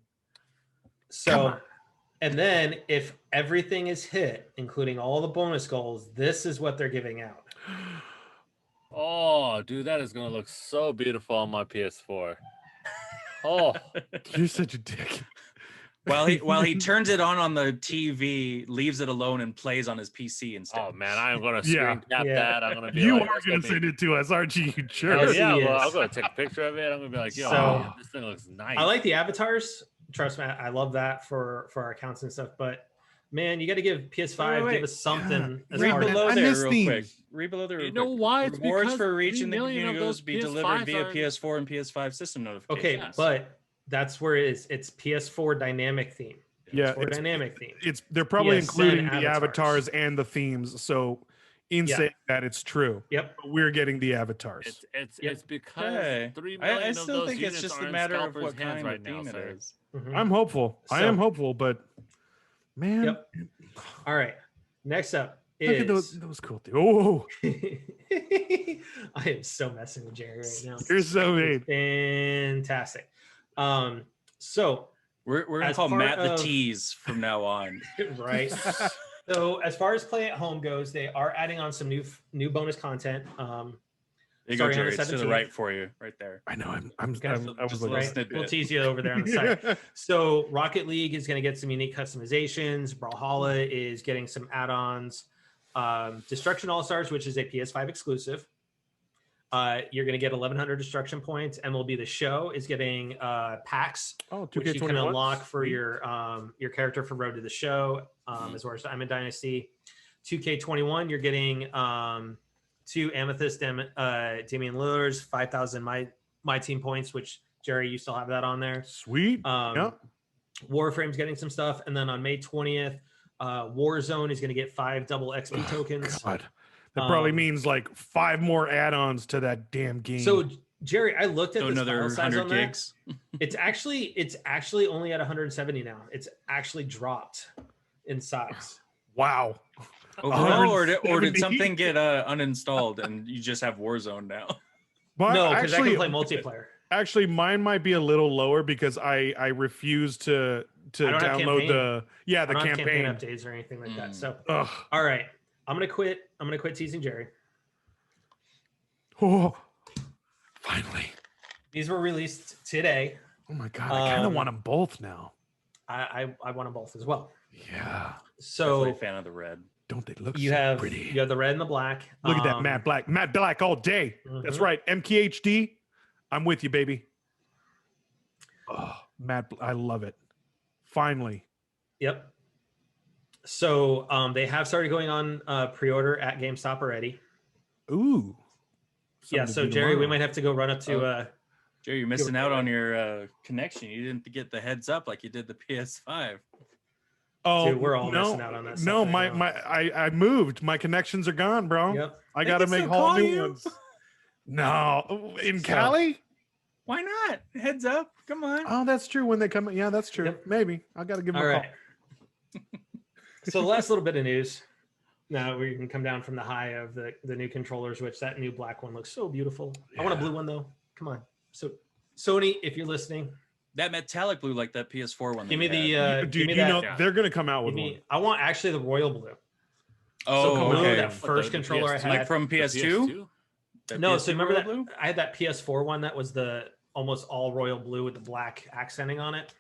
So, and then if everything is hit, including all the bonus goals, this is what they're giving out. Oh, dude, that is gonna look so beautiful on my PS4. Oh, you're such a dick. While he turns it on the TV, leaves it alone, and plays on his PC instead. Oh man, I'm gonna screen cap that. I'm gonna be. You are gonna send it to us, aren't you? Sure. Yeah, well, I'm gonna take a picture of it. I'm gonna be like, yo, this thing looks nice. I like the avatars. Trust me, I love that for our accounts and stuff. But man, you got to give PS5 give us something. Read below there real quick. Read below there. You know why? It's rewards for reaching the community goals be delivered via PS4 and PS5 system notifications. Okay, but That's where it's PS4 dynamic theme. Yeah, PS4 dynamic theme. They're probably PSN including the avatars and the themes. So saying that, it's true. Yep. But we're getting the avatars. It's because 3 million I of still those think it's units just are a in matter of scalpers' what hands kind right of now, theme it sir. is. I'm hopeful. I am hopeful, but man. Yep. All right. Next up is look at those cool things. Oh, I am so messing with Jerry right now. You're so mean. Fantastic. So we're gonna call Matt the Tease from now on. Right. So as far as play at home goes, they are adding on some new bonus content. There you go, Jerry. It's to the right for you, right there. I know. I was like, right. We'll tease you over there on the side. So Rocket League is going to get some unique customizations. Brawlhalla is getting some add-ons. Destruction All Stars, which is a PS5 exclusive. You're going to get 1,100 destruction points. MLB The Show is getting packs, which you can unlock for your character for Road to the Show, as well as Diamond Dynasty. 2K21, you're getting 2 Amethyst Damian Lillard's 5,000 my team points, which Jerry, you still have that on there. Sweet. Yep. Warframe's getting some stuff, and then on May 20th, Warzone is going to get 5 double XP tokens. God. That probably means like 5 more add-ons to that damn game. So Jerry, I looked at this another file size 100 on gigs. It's actually only at 170 now. It's actually dropped in size. Wow. Or did something get uninstalled and you just have Warzone now? No, because I can play multiplayer. Actually, mine might be a little lower because I refuse to download the campaign updates or anything like that. So all right. I'm gonna quit teasing Jerry. Oh, finally. These were released today. Oh my god, I kind of want them both now. I want them both as well. Yeah. So definitely a fan of the red. Don't they look pretty? You have the red and the black. Look at that matte black all day. That's right. MKHD. I'm with you, baby. Oh, I love it. Finally. Yep. So they have started going on pre-order at GameStop already. Ooh. Yeah, so Jerry, we might have to go run up to Jerry, you're missing out on your connection. You didn't get the heads up like you did the PS5. Oh, dude, we're all missing out on that. No, I moved. My connections are gone, bro. Yep. I got to make whole new ones. No, in Cali? Why not? Heads up. Come on. Oh, that's true. When they come, yeah, that's true. Yep. Maybe I got to give them a call. So the last little bit of news. Now we can come down from the high of the new controllers, which that new black one looks so beautiful. Yeah. I want a blue one though. Come on. So Sony, if you're listening, that metallic blue like that PS4 one. Give me the dude. They're gonna come out with one. I want actually the royal blue. Oh, so okay. That first controller I had, like from PS2. No, so remember that blue? I had that PS4 one that was the almost all royal blue with the black accenting on it.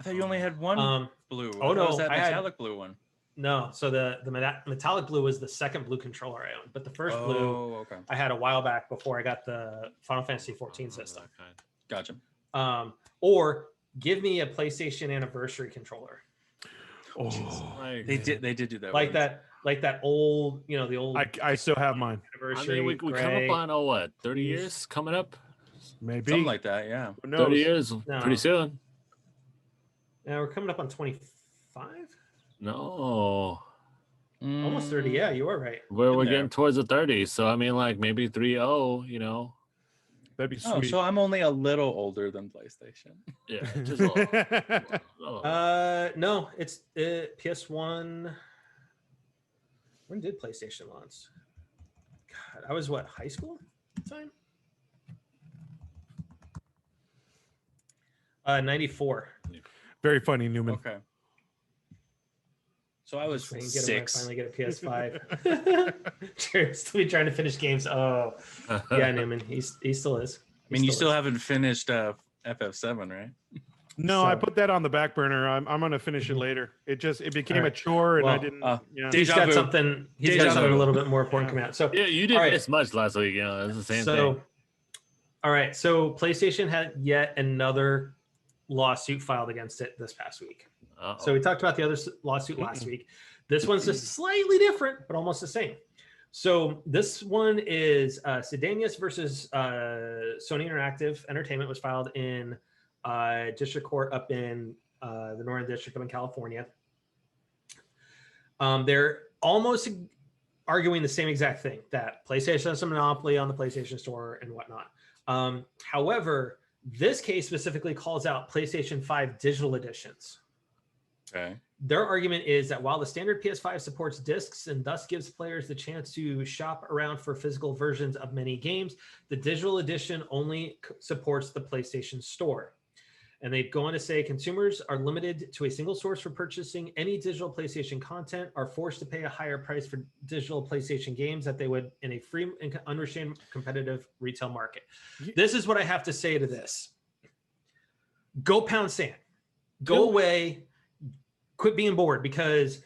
I thought you only had one blue. Oh no, was that metallic blue one? No, so the metallic blue was the second blue controller I owned, but the first blue I had a while back before I got the Final Fantasy 14 system. Gotcha. Or give me a PlayStation Anniversary controller. Oh, they did do that. Like that old, the old. I still have mine. Anniversary. I mean, we come up on 30 years coming up? Maybe something like that. Yeah, 30 years, pretty soon. Now we're coming up on 25. No. Almost 30. Yeah, you are right. We're getting towards the 30s. So I mean, like maybe 3-0, That'd be sweet. Oh, so I'm only a little older than PlayStation. Yeah, just a little. No, it's PS1. When did PlayStation launch? God, I was high school at the time? 94. Very funny, Newman. Okay. So I was 6. Finally get a PS5. Jared's still trying to finish games. Oh, yeah, Newman. He still is. You still haven't finished FF7, right? No, I put that on the back burner. I'm gonna finish it later. It became a chore, and I didn't. He's got something. He's got something a little bit more important coming out. So yeah, you didn't miss much last week. It's the same thing. All right. So PlayStation had yet another lawsuit filed against it this past week. So we talked about the other lawsuit last week. This one's just slightly different, but almost the same. So this one is Sedanius versus Sony Interactive Entertainment was filed in district court up in the Northern District up in California. They're almost arguing the same exact thing, that PlayStation has a monopoly on the PlayStation Store and whatnot. However, this case specifically calls out PlayStation 5 digital editions. Okay. Their argument is that while the standard PS5 supports discs and thus gives players the chance to shop around for physical versions of many games, the digital edition only supports the PlayStation Store. And they go on to say consumers are limited to a single source for purchasing any digital PlayStation content, are forced to pay a higher price for digital PlayStation games that they would in a free and unrestrained competitive retail market. This is what I have to say to this. Go pound sand. Go away. Quit being bored, because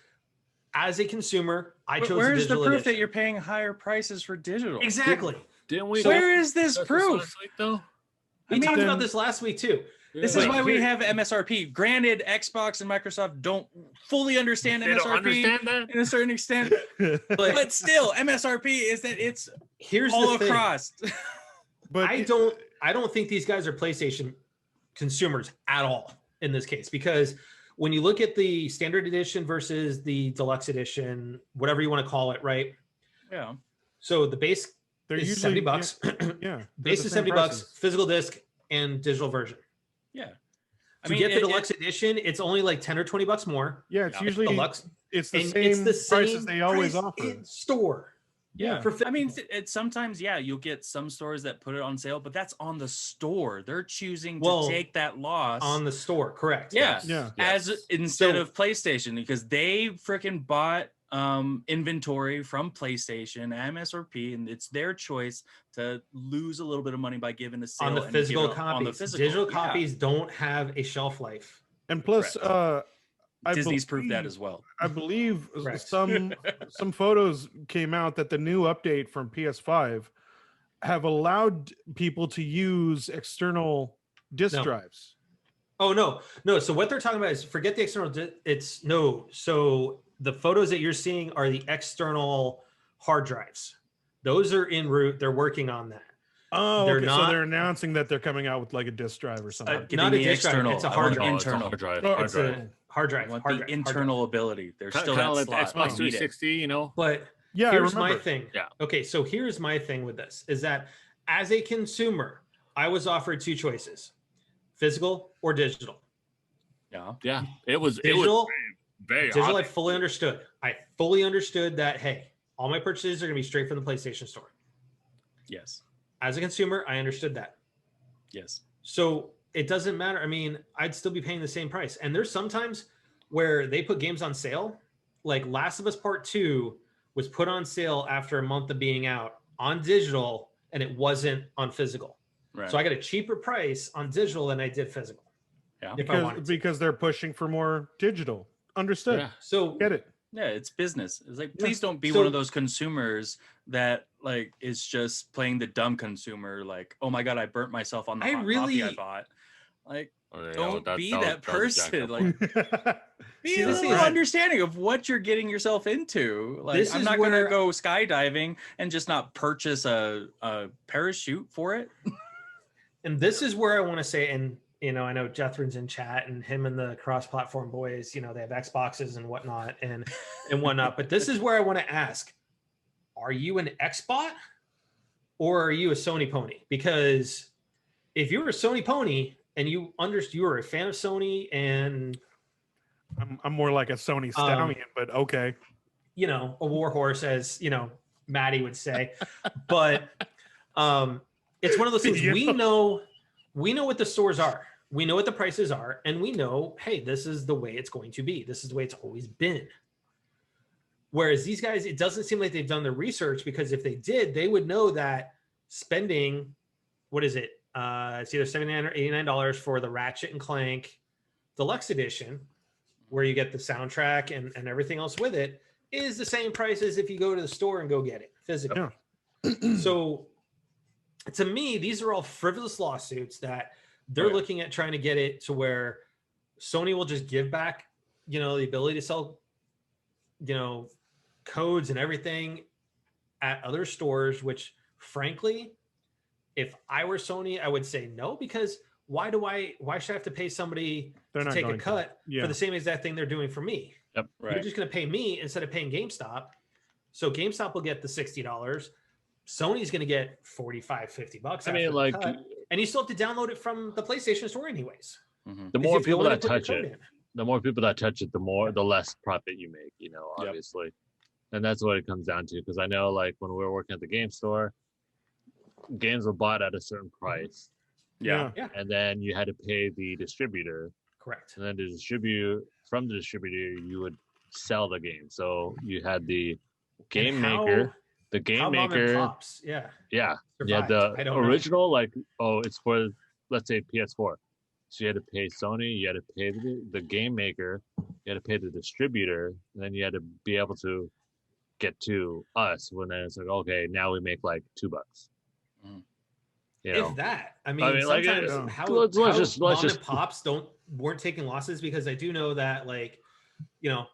as a consumer, I chose where's the proof edition. that you're paying higher prices for digital? Exactly. Didn't we? So where is this proof? Last week, though? We talked about this last week too. This is why we have MSRP. Granted, Xbox and Microsoft don't fully understand MSRP don't understand that? in a certain extent, but still, MSRP is that it's here's all the across. But I don't think these guys are PlayStation consumers at all in this case, because when you look at the standard edition versus the deluxe edition, whatever you want to call it, right? Yeah. So the base is usually $70. Yeah. Base is $70, physical disc and digital version. Yeah. To get the deluxe edition, it's only like $10 or $20 more. Yeah, it's usually deluxe. It's the same prices they always offer in store. Yeah. I mean, sometimes, you'll get some stores that put it on sale, but that's on the store. They're choosing to take that loss on the store. Correct. Yeah. Instead of PlayStation, because they freaking bought inventory from PlayStation, MSRP, and it's their choice to lose a little bit of money by giving a sale on the physical copies. Digital copies don't have a shelf life. And plus, Disney's proved that as well. I believe some photos came out that the new update from PS5 have allowed people to use external disk drives. Oh no. So what they're talking about is forget the external. So the photos that you're seeing are the external hard drives. Those are en route. They're working on that. Oh, okay. So they're announcing that they're coming out with like a disk drive or something. Not a disk external. Drive. It's a hard drive. Internal. It's a hard drive. I want the internal ability. There's still kind that of like slot. Xbox 360, you know. But here's my thing. Yeah. Okay, so here's my thing with this is that as a consumer, I was offered two choices: physical or digital. Yeah. It was digital. Very digital. I fully understood. I fully understood that. Hey, all my purchases are going to be straight from the PlayStation Store. Yes. As a consumer, I understood that. Yes. So it doesn't matter. I mean, I'd still be paying the same price. And there's sometimes where they put games on sale, like Last of Us Part 2 was put on sale after a month of being out on digital, and it wasn't on physical. Right. So I got a cheaper price on digital than I did physical. Yeah. Because they're pushing for more digital. Understood. Yeah. So get it. Yeah, it's business. It's like, please don't be one of those consumers that like is just playing the dumb consumer. Like, oh my god, I burnt myself on the coffee I bought. Like, don't be that person. Like, be a little understanding of what you're getting yourself into. Like, I'm not gonna go skydiving and just not purchase a parachute for it. And this is where I want to say, and you know, I know Jethron's in chat, and him and the cross-platform boys, you know, they have Xboxes and whatnot and whatnot. But this is where I want to ask: are you an Xbot or are you a Sony pony? Because if you're a Sony pony and you were a fan of Sony, and I'm more like a Sony stallion, but okay, you know, a war horse, as you know, Maddie would say. But it's one of those things. We know what the stores are. We know what the prices are, and we know, hey, this is the way it's going to be. This is the way it's always been. Whereas these guys, it doesn't seem like they've done the research, because if they did, they would know that spending, what is it? It's either $79 or $89 for the Ratchet and Clank Deluxe Edition, where you get the soundtrack and everything else with it, is the same price as if you go to the store and go get it physically. Yeah. So to me, these are all frivolous lawsuits that they're looking at trying to get it to where Sony will just give back, you know, the ability to sell, you know, codes and everything at other stores, which frankly, if I were Sony, I would say no, because why should I have to pay somebody to take a cut for the same exact thing they're doing for me? Yep. Right. You're just going to pay me instead of paying GameStop. So GameStop will get the $60. Sony's going to get $45, $50. I mean, like, and you still have to download it from the PlayStation Store anyways. The more people that touch it, the less profit you make, you know, obviously. Yep. And that's what it comes down to. Because I know, like, when we were working at the game store, games were bought at a certain price. Yeah. And then you had to pay the distributor. Correct. And then from the distributor, you would sell the game. So you had the game maker. The game maker. Pops, yeah. Yeah. You had the original, like, it's for, let's say, PS4. So you had to pay Sony, you had to pay the game maker, you had to pay the distributor, and then you had to be able to get to us when then it's like, okay, now we make like $2. You know? If that, I mean sometimes like, how mom and pops weren't taking losses, because I do know that, like, you know,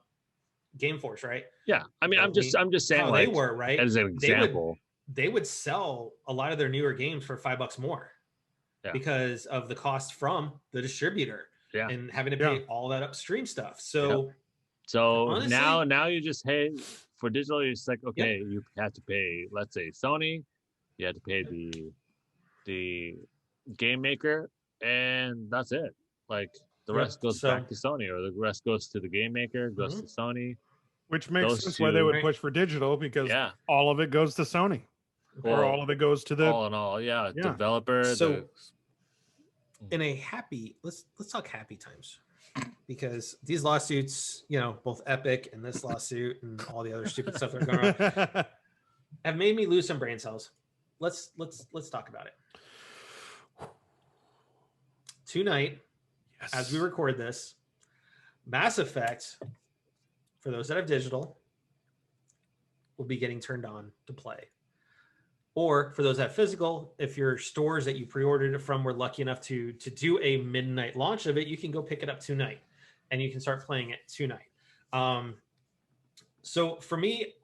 Game Force, right? Yeah, I mean, I'm just saying, how like, they were, right, as an example, they would sell a lot of their newer games for $5 more. Yeah. Because of the cost from the distributor, and having to pay all that upstream stuff. So, honestly, now you just for digital. You're just like, okay, you have to pay. Let's say Sony, you have to pay the game maker, and that's it. Like the rest goes back to Sony, or the rest goes to the game maker, goes to Sony. Which makes sense why they would push for digital, because all of it goes to Sony. Or all of it goes to the all in all, developer. So, in a let's talk happy times, because these lawsuits, you know, both Epic and this lawsuit and all the other stupid stuff that are going on, have made me lose some brain cells. Let's talk about it. Tonight, as we record this, Mass Effect, for those that have digital, will be getting turned on to play. Or for those that have physical, if your stores that you pre-ordered it from were lucky enough to do a midnight launch of it, you can go pick it up tonight, and you can start playing it tonight. So for me,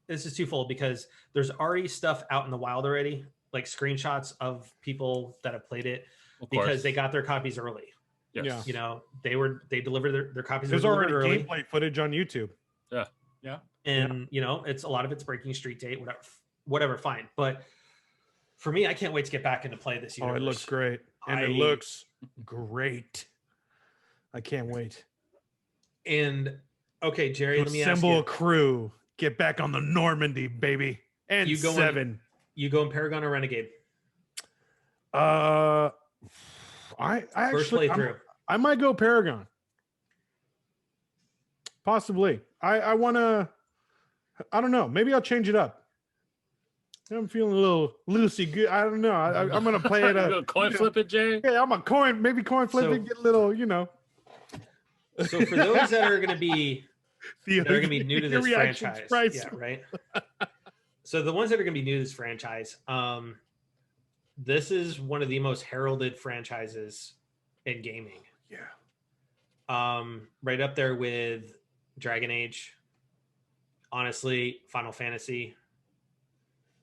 this is twofold, because there's already stuff out in the wild already, like screenshots of people that have played it because they got their copies early. Yes. Yeah. You know, they delivered their copies. There's already gameplay footage on YouTube. Yeah. And you know, a lot of it's breaking street date, whatever, fine. But for me, I can't wait to get back into play this universe. Oh, it looks great. And it looks great. I can't wait. And okay, Jerry, let me ask you. Assemble a crew. Get back on the Normandy, baby. And you go 7. You go in Paragon or Renegade? I actually I might go Paragon. Possibly. I want to, I don't know. Maybe I'll change it up. I'm feeling a little loosey good. I don't know. I'm going to play it. Coin flip it, Jay? Yeah, I'm a coin flip it, get a little, you know. So for those that are going to be new to this franchise. Yeah, right. So the ones that are going to be new to this franchise, this is one of the most heralded franchises in gaming. Yeah. Right up there with Dragon Age, honestly, Final Fantasy,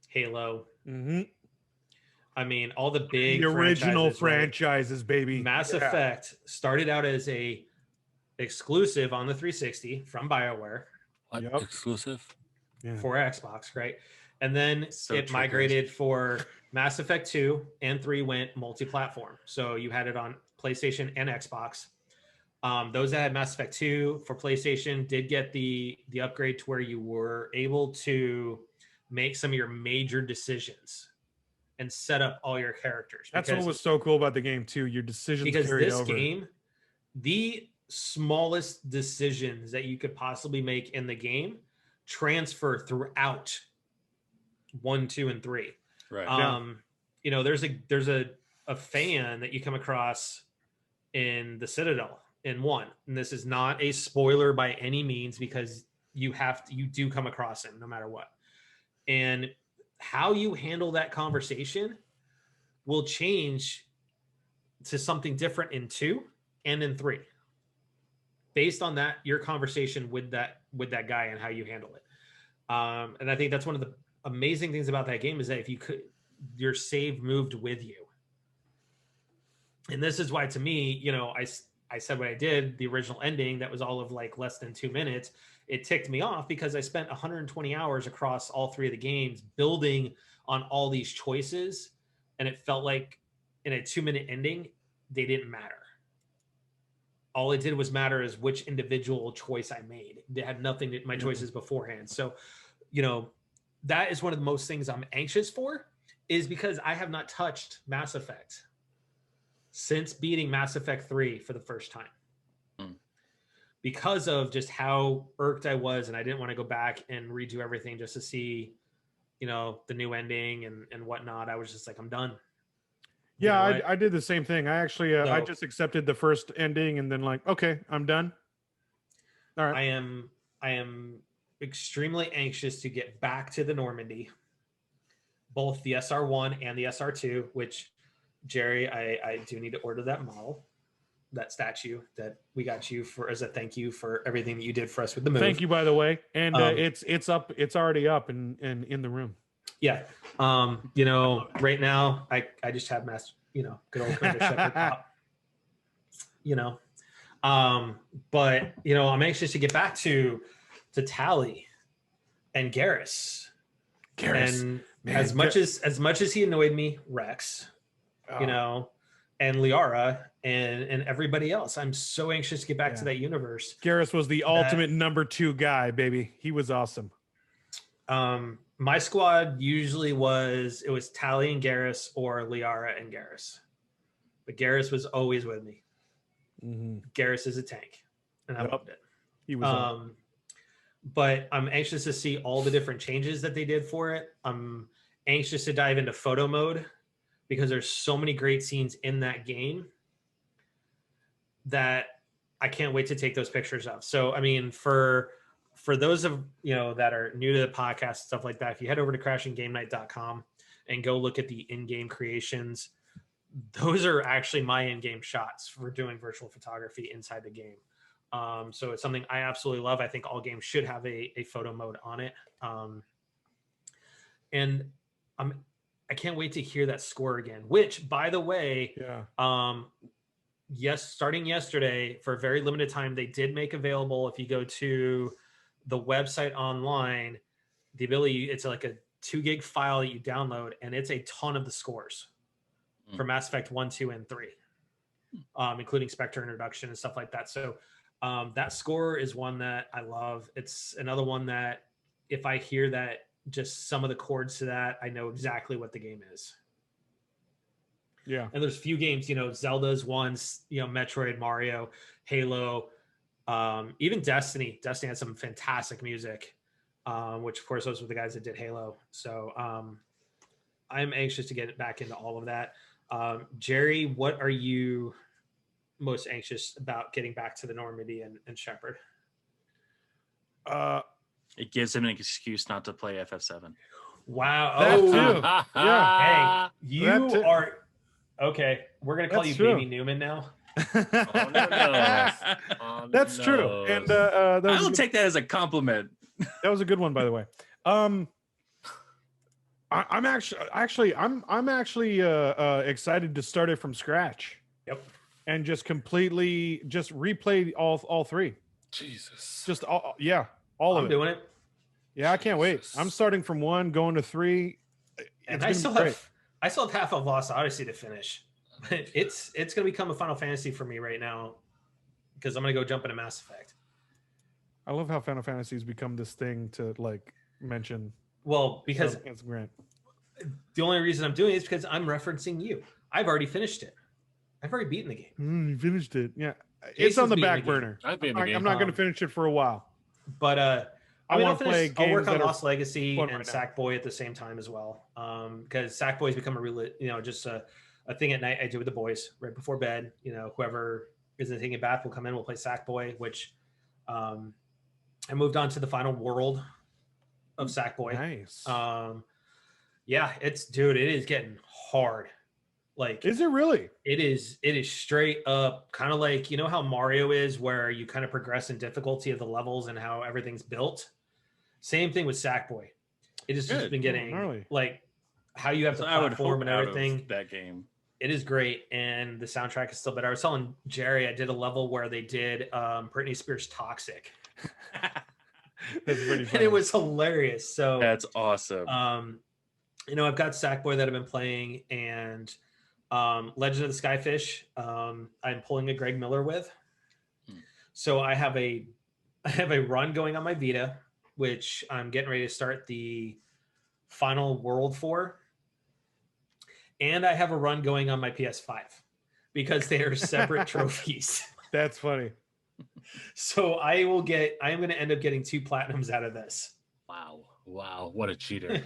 Halo. Mm-hmm. I mean, all the big original franchises, baby. Mass Effect started out as a exclusive on the 360 from BioWare. Exclusive? For Xbox, right? And then it migrated for Mass Effect 2 and 3 went multi-platform. So you had it on PlayStation and Xbox. Those that had Mass Effect 2 for PlayStation did get the upgrade to where you were able to make some of your major decisions and set up all your characters. That's what was so cool about the game too. Your decisions carried over. Because this game, the smallest decisions that you could possibly make in the game transfer throughout 1, 2, and 3. Right. You know, there's a fan that you come across in the Citadel in 1, and this is not a spoiler by any means, because you do come across him no matter what. And how you handle that conversation will change to something different in 2 and in 3, based on that, your conversation with that guy and how you handle it. And I think that's one of the amazing things about that game is that if you could, your save moved with you. And this is why, to me, you know, I said what I did, the original ending that was all of like less than 2 minutes. It ticked me off because I spent 120 hours across all 3 of the games building on all these choices. And it felt like in a 2-minute ending, they didn't matter. All it did was matter is which individual choice I made. They had nothing to my choices beforehand. So, you know, that is one of the most things I'm anxious for, is because I have not touched Mass Effect since beating Mass Effect 3 for the first time. Because of just how irked I was, and I didn't want to go back and redo everything just to see, you know, the new ending and whatnot. I was just like, I'm done. Yeah, you know, I did the same thing. I actually, I just accepted the first ending and then like, okay, I'm done. All right. I am extremely anxious to get back to the Normandy, both the SR1 and the SR2, which, Jerry, I do need to order that model, that statue that we got you for as a thank you for everything that you did for us with the move. Thank you, by the way. And it's up, it's already up and in the room. Yeah. You know, right now I just have you know, good old Commander Shepard pop. You know. But you know, I'm anxious to get back to Tally and Garrus. And man, as much as he annoyed me, Rex, you know, and Liara and everybody else, I'm so anxious to get back to that universe. Garrus was the ultimate number 2 guy, baby. He was awesome. My squad usually was Tally and Garrus or Liara and Garrus, but Garrus was always with me. Garrus is a tank, and I loved it. He was but I'm anxious to see all the different changes that they did for it. I'm anxious to dive into photo mode because there's so many great scenes in that game that I can't wait to take those pictures of. So, I mean, for those of, you know, that are new to the podcast, stuff like that, if you head over to crashinggamenight.com and go look at the in-game creations, those are actually my in-game shots for doing virtual photography inside the game. So it's something I absolutely love. I think all games should have a photo mode on it. And I can't wait to hear that score again, which, by the way, yes, starting yesterday for a very limited time, they did make available, if you go to the website online, the ability, it's like a 2 gig file that you download, and it's a ton of the scores for Mass Effect 1, 2, and 3, including Spectre introduction and stuff like that. So that score is one that I love. It's another one that if I hear that, just some of the chords to that, I know exactly what the game is. Yeah. And there's few games, you know, Zelda's ones, you know, Metroid, Mario, Halo, even Destiny. Destiny had some fantastic music, which of course those were the guys that did Halo. So I'm anxious to get back into all of that. Jerry, what are you most anxious about getting back to the Normandy and Shepard? It gives him an excuse not to play FF7. Wow. That too. Yeah. Hey, you are okay. We're gonna call you true. Baby Newman now. That's true. And I will take that as a compliment. That was a good one, by the way. I'm actually excited to start it from scratch. Yep. And just completely replay all 3. Jesus. Just all of it. I'm doing it. Yeah, I can't wait. I'm starting from 1, going to 3. And I still have half of Lost Odyssey to finish. It's going to become a Final Fantasy for me right now because I'm going to go jump into Mass Effect. I love how Final Fantasy has become this thing to like mention. Well, because Instagram. The only reason I'm doing it is because I'm referencing you. I've already finished it. I've already beaten the game. You finished it. Yeah. It's on the back burner. I'm not going to finish it for a while. But I mean, I'll work on Lost Legacy and right Sackboy at the same time as well. Because Sackboy's become a real, you know, just a thing at night I do with the boys right before bed. You know, whoever isn't taking a bath will come in, we'll play Sackboy, which I moved on to the final world of Sackboy. Nice. Yeah, it is getting hard. Like, is it really? It is straight up kind of like, you know how Mario is, where you kind of progress in difficulty of the levels and how everything's built. Same thing with Sackboy. It has just been getting like how you have to platform and everything. That game. It is great, and the soundtrack is still better. I was telling Jerry, I did a level where they did Britney Spears' "Toxic." That's pretty funny. And it was hilarious. So that's awesome. You know, I've got Sackboy that I've been playing, and Legend of the Skyfish. I'm pulling a Greg Miller with. So I have a run going on my Vita, which I'm getting ready to start the final world for. And I have a run going on my PS5 because they are separate trophies. That's funny. So I am going to end up getting 2 platinums out of this. Wow. What a cheater.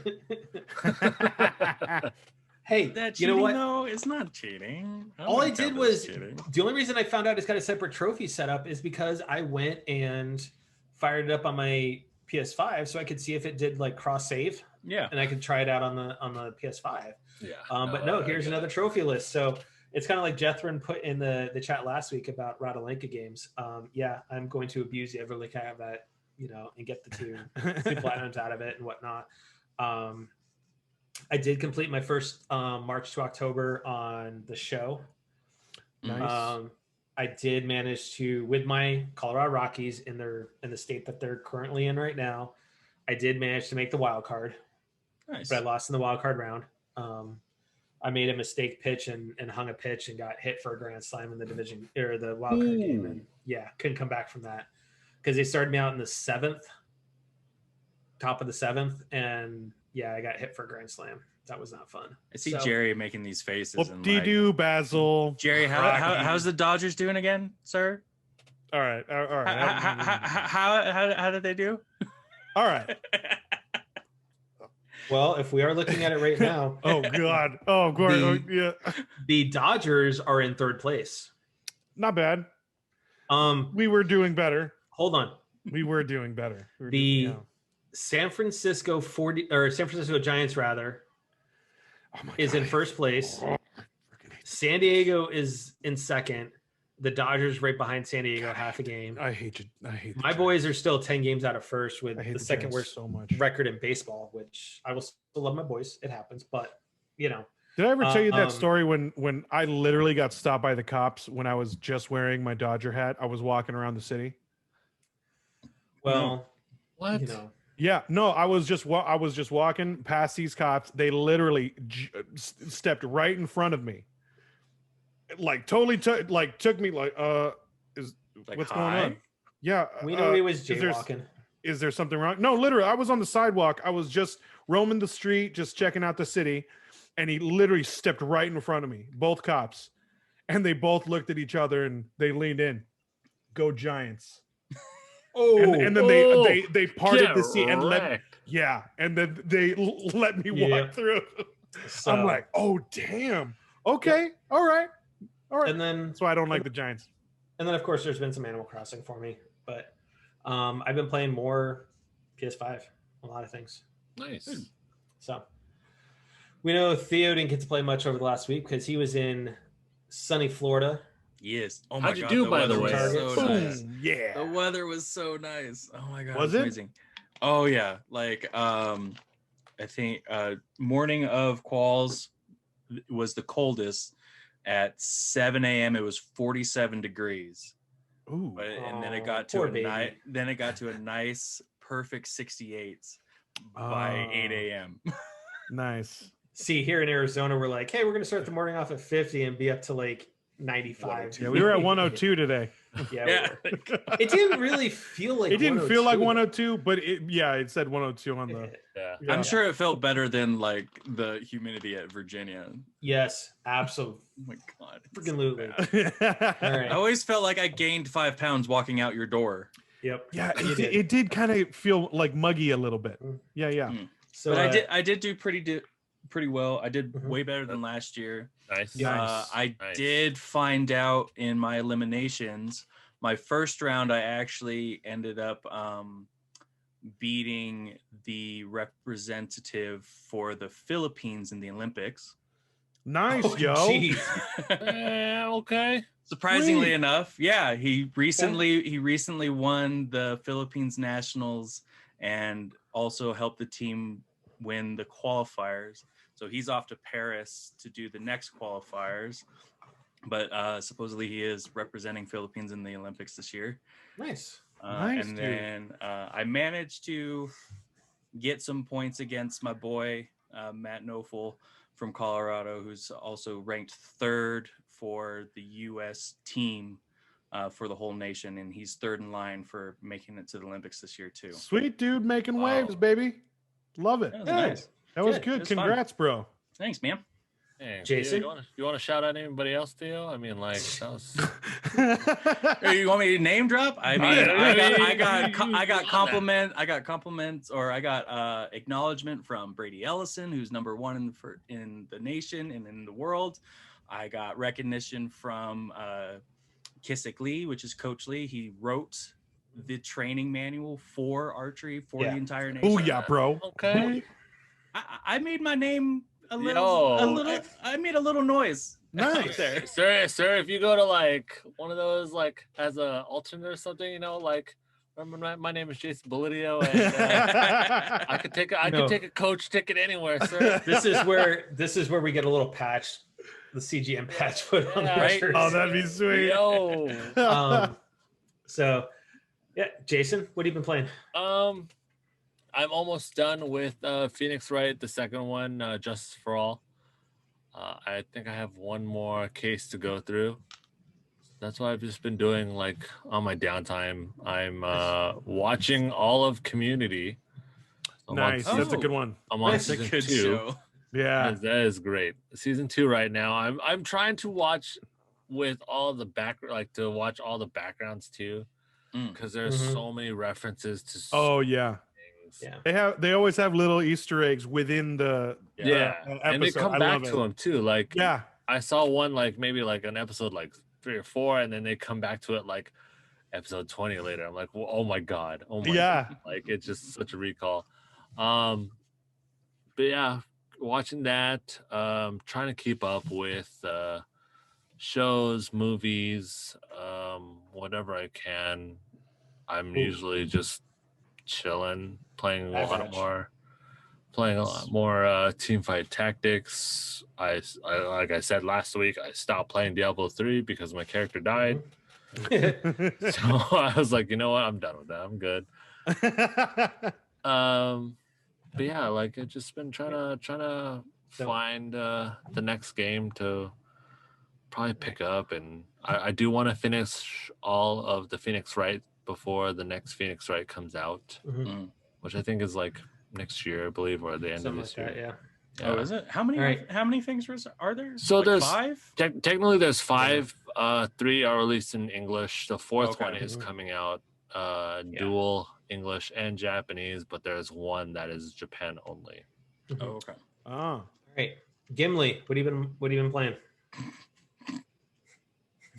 Hey, that you know what? No, it's not cheating. All I did was, the only reason I found out it's got a separate trophy setup is because I went and fired it up on my PS5 so I could see if it did like cross save. Yeah. And I could try it out on the PS5. Yeah. But no, here's another trophy list. So it's kind of like Jethrin put in the chat last week about Radalinka games. Yeah, I'm going to abuse the Everlink I have that, you know, and get the two platinums out of it and whatnot. I did complete my first March to October on the show. Nice. I did manage to, with my Colorado Rockies in the state that they're currently in right now, I did manage to make the wild card. Nice. But I lost in the wild card round. I made a mistake pitch and hung a pitch and got hit for a grand slam in the division or the wild card game. And yeah, couldn't come back from that because they started me out in the 7th, top of the 7th. And yeah, I got hit for a grand slam. That was not fun. I see Jerry making these faces. Whoop-de-doo, Basil. Jerry, how's the Dodgers doing again, sir? All right. How did they do? All right. Well, if we are looking at it right now. Oh, God. Yeah. The Dodgers are in 3rd place. Not bad. We were doing better. Hold on. We were doing better. San Francisco Giants is in 1st place. San Diego is in 2nd. The Dodgers right behind San Diego, half a game. I hate you. My boys are still 10 games out of 1st with the 2nd worst so much record in baseball, which I will still love my boys. It happens, but you know. Did I ever tell you that story when I literally got stopped by the cops when I was just wearing my Dodger hat? I was walking around the city. Well, what? You know. Yeah, no, I was just walking past these cops. They literally stepped right in front of me. Like totally took me like what's going on? Yeah, we know he was jaywalking. Is there something wrong? No, literally, I was on the sidewalk. I was just roaming the street, just checking out the city, and he literally stepped right in front of me. Both cops, and they both looked at each other and they leaned in. Go Giants! And then they parted the seat and and then they let me walk through. So, I'm like, oh damn, okay, all right. And then that's why I don't like the Giants. And then of course there's been some Animal Crossing for me, but I've been playing more PS5, a lot of things. Nice. So we know Theo didn't get to play much over the last week because he was in sunny Florida. Yes. Oh my God. How'd you do, by the way? So nice. Yeah. The weather was so nice. Oh my God. Was it? Amazing. Oh yeah. Like I think morning of quals was the coldest. At 7 a.m. it was 47 degrees. Ooh. And then it got to a nice perfect 68 by 8 a.m. Nice. See, here in Arizona, we're like, hey, we're gonna start the morning off at 50 and be up to like 95. Yeah, we were at 102 today. Yeah. It didn't really feel like it didn't feel like 102, but it said 102 on the I'm sure it felt better than like the humidity at Virginia. Yes, absolutely. Oh my God. Freaking All right. I always felt like I gained 5 pounds walking out your door. Yep. Yeah, it did kind of feel like muggy a little bit. Yeah. So but I did do pretty well. I did way better than last year. Nice. I did find out in my eliminations, my first round, I actually ended up beating the representative for the Philippines in the Olympics. Nice, yo. Okay. Surprisingly enough, yeah, he recently won the Philippines Nationals and also helped the team win the qualifiers. So he's off to Paris to do the next qualifiers. But supposedly he is representing Philippines in the Olympics this year. Nice. Nice, and dude. then I managed to get some points against my boy, Matt Nofel from Colorado, who's also ranked 3rd for the U.S. team for the whole nation. And he's 3rd in line for making it to the Olympics this year, too. Sweet dude, making waves, baby. Love it. That was nice. That was good. Congrats, bro. Thanks, man. Hey, Jason, you want to shout out anybody else, Theo? I mean, like, that was... Hey, you want me to name drop? I mean, I got compliments, or I got acknowledgement from Brady Ellison, who's #1 in the nation and in the world. I got recognition from Kissick Lee, which is Coach Lee. He wrote the training manual for archery for the entire nation. Oh yeah, bro. Okay. I made my name a little. I made a little noise. Nice. There. Sir, if you go to like one of those, like as a alternate or something, you know, like remember my name is Jason Bolidio, and I could take a coach ticket anywhere, sir. This is where we get a little patch, the CGM patch put on the right? shirts. Oh, that'd be sweet. Yo. So yeah, Jason, what have you been playing? I'm almost done with Phoenix Wright, the second one, Justice for All. I think I have one more case to go through. That's what I've just been doing, like on my downtime. I'm watching all of Community. Nice. That's a good one. I'm on That's season a good 2. show. Yeah. That is great. Season 2 right now. I'm trying to watch with all the to watch all the backgrounds too, because there's so many references to. Oh yeah. Yeah. They always have little Easter eggs within the and they episode. come back to them too. Like I saw one like maybe like an episode like 3 or 4, and then they come back to it like episode 20 later. I'm like, well, oh my god, god. Like it's just such a recall. But yeah, watching that, trying to keep up with shows, movies, whatever I can. I'm usually just chilling, playing a lot more Teamfight Tactics. I like I said last week, I stopped playing Diablo 3 because my character died. So I was like, you know what, I'm done with that. I'm good. But yeah, like I've just been trying to find the next game to probably pick up, and I do want to finish all of the Phoenix Wright before the next Phoenix Wright comes out, which I think is like next year, I believe, or the end of this year. Yeah. Oh, is it? How many things are there? So like there's 5. Technically, there's 5. 3 are released in English. The 4th one is coming out dual English and Japanese, but there's one that is Japan only. Oh, okay. Oh, Right. Gimli, what have you been playing?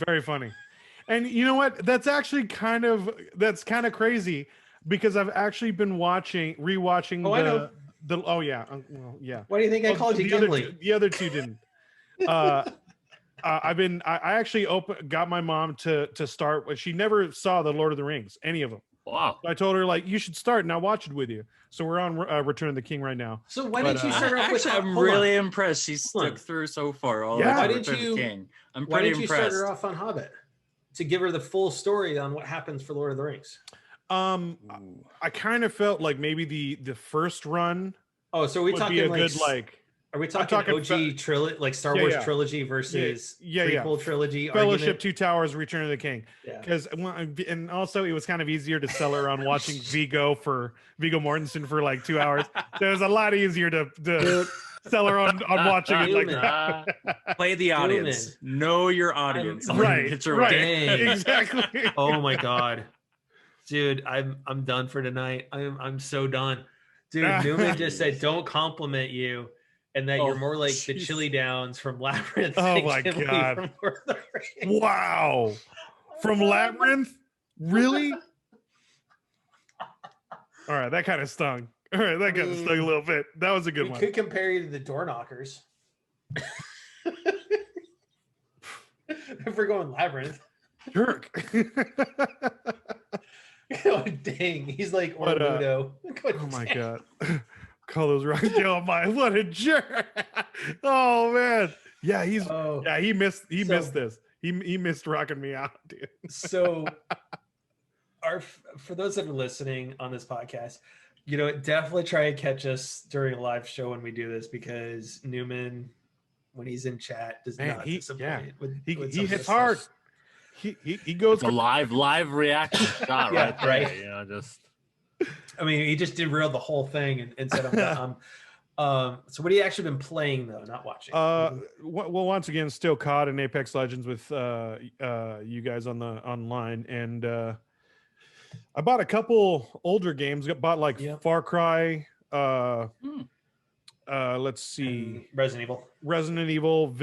very funny. And you know what? That's kind of crazy, because I've actually been rewatching I know. yeah. Why do you think I called you Gimli? The other two didn't. I actually got my mom to start. She never saw the Lord of the Rings, any of them. Wow. So I told her, like, you should start and I'll watch it with you. So we're on Return of the King right now. So why didn't you start off with? I'm really impressed. She stuck through so far. Why didn't you? King. I'm why pretty didn't you impressed. start her off on Hobbit to give her the full story on what happens for Lord of the Rings? I kind of felt like maybe the first run. Oh, so are we talking a like good like? Are we talking OG trilogy, like Star Wars trilogy versus prequel trilogy? Fellowship, argument? 2 Towers, Return of the King. Because and also it was kind of easier to sell her on watching Viggo Mortensen for like 2 hours. So it was a lot easier to sell her on watching it like that. Play the audience. Know your audience. Right. Exactly. Oh my god, dude, I'm done for tonight. I'm so done, dude. Newman just said, "Don't compliment you." And that you're more like the Chili Downs from Labyrinth. Oh my god! From wow, from Labyrinth, really? All right, that kind of stung. All right, that kind of stung a little bit. That was a good one. We could compare you to the Door Knockers. If we're going Labyrinth. Jerk. Oh, dang, he's like Orludo. Oh my god. Call those rocks. Oh my, what a jerk. Oh man. Yeah, he missed this. He missed rocking me out, dude. So for those that are listening on this podcast, definitely try and catch us during a live show when we do this, because Newman, when he's in chat, does not disappoint. He hits hard. He goes a live reaction shot right there. Right. He just derailed the whole thing and said, "I'm done." So what have you actually been playing though, not watching? Well, once again, still caught in Apex Legends with you guys on the online, and I bought a couple older games. Bought Far Cry. Let's see, and Resident Evil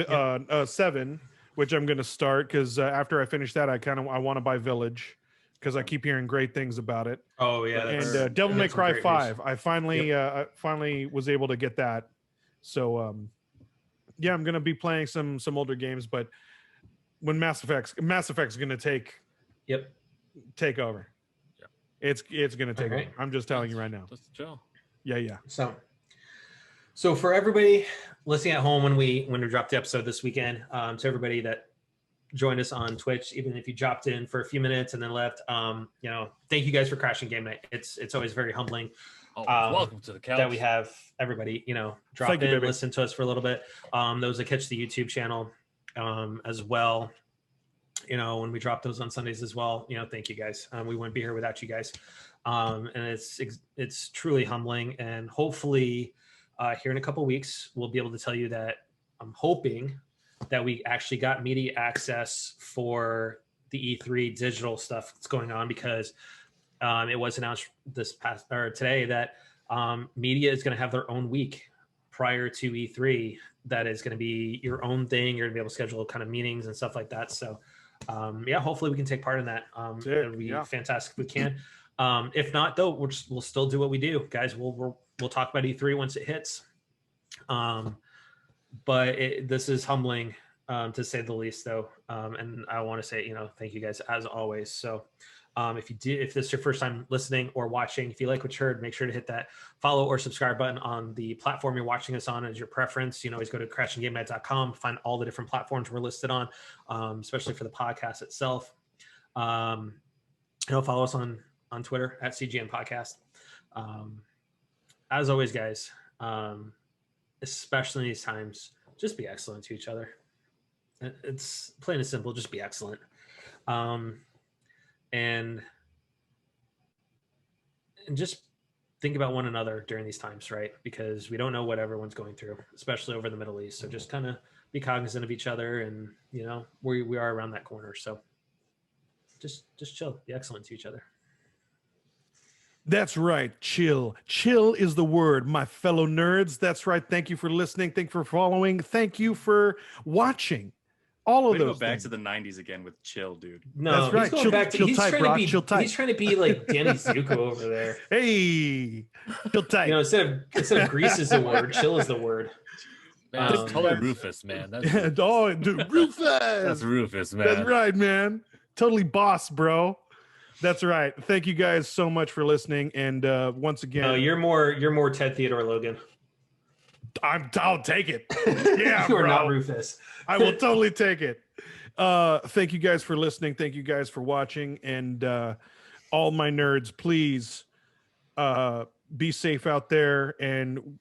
7, which I'm going to start because after I finish that, I want to buy Village because I keep hearing great things about it. Oh yeah, and Devil May Cry 5. I finally was able to get that. So I'm going to be playing some older games, but when Mass Effect's going to take over. It's going to take over. I'm just telling you right now. Just chill. Yeah. So for everybody listening at home, when we dropped the episode this weekend, to everybody that joined us on Twitch, even if you dropped in for a few minutes and then left, thank you guys for crashing game night. It's always very humbling. Welcome to the couch. That we have everybody, drop in, listen to us for a little bit. Those that catch the YouTube channel as well. When we drop those on Sundays as well, thank you guys. We wouldn't be here without you guys. And it's truly humbling. And hopefully here in a couple of weeks, we'll be able to tell you that I'm hoping that we actually got media access for the E3 digital stuff that's going on, because it was announced today that media is going to have their own week prior to E3. That is going to be your own thing. You're going to be able to schedule kind of meetings and stuff like that. So hopefully we can take part in that. It would be fantastic if we can. If not, though, we'll still do what we do, guys. We'll talk about E3 once it hits. But this is humbling, to say the least, though. And I want to say, thank you guys as always. So if this is your first time listening or watching, if you like what you heard, make sure to hit that follow or subscribe button on the platform you're watching us on as your preference. Always go to crashinggamenight.com, find all the different platforms we're listed on, especially for the podcast itself. Follow us on Twitter at CGN Podcast. As always, guys, especially in these times, just be excellent to each other. It's plain and simple. Just be excellent. And just think about one another during these times, right? Because we don't know what everyone's going through, especially over the Middle East. So just kind of be cognizant of each other, and we are around that corner. So just chill, be excellent to each other. That's right. Chill. Chill is the word, my fellow nerds. That's right. Thank you for listening. Thank you for following. Thank you for watching. All of those. Go back to the 90s again with chill, dude. No, that's right. He's going chill type, Brock. Chill type. He's trying to be like Danny Zuko over there. Hey, chill type. Instead of grease is the word, chill is the word. Man, that's totally Rufus, man. That's dude, Rufus. That's Rufus, man. That's right, man. Totally boss, bro. That's right. Thank you guys so much for listening. And once again, no, you're more Ted Theodore Logan. I'll take it. Yeah, you are bro. not Rufus. I will totally take it. Thank you guys for listening. Thank you guys for watching. And all my nerds, please be safe out there and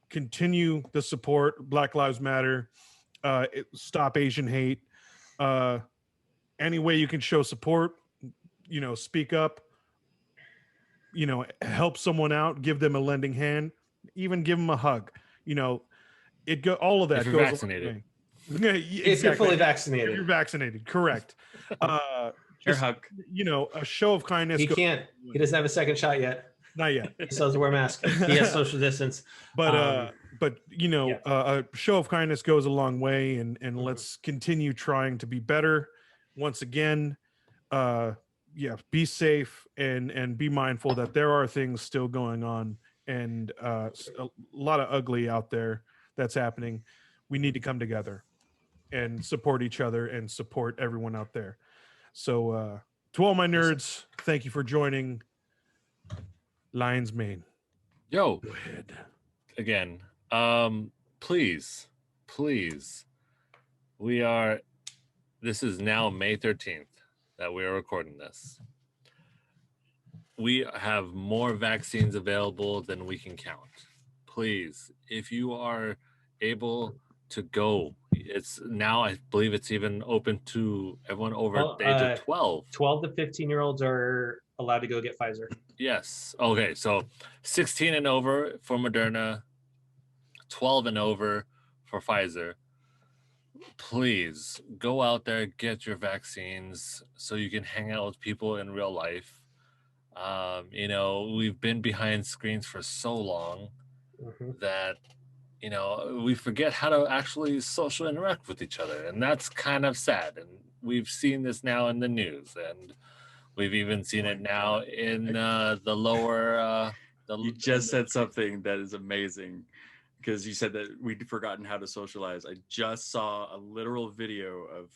continue the support. Black Lives Matter. Stop Asian hate. Any way you can show support, speak up, help someone out, give them a lending hand, even give them a hug. All of that if you're goes vaccinated. Yeah, exactly. If you're fully vaccinated. If you're vaccinated, correct. Your hug. A show of kindness. He doesn't have a second shot yet. Not yet. He still has to wear a mask. He has social distance. But a show of kindness goes a long way, and let's continue trying to be better. Once again, be safe and be mindful that there are things still going on, and a lot of ugly out there that's happening. We need to come together and support each other and support everyone out there. So to all my nerds, thank you for joining. Lion's Mane. Yo. Go ahead. again, please, this is now May 13th that we are recording this. We have more vaccines available than we can count. Please, if you are able to go, it's now, I believe it's even open to everyone over the age of 12. 12 to 15-year-olds are allowed to go get Pfizer. Yes. Okay, so 16 and over for Moderna, 12 and over for Pfizer. Please go out there, get your vaccines so you can hang out with people in real life. We've been behind screens for so long that, we forget how to actually social interact with each other. And that's kind of sad. And we've seen this now in the news, and we've even seen it now in the lower. You just said something that is amazing, because you said that we'd forgotten how to socialize. I just saw a literal video of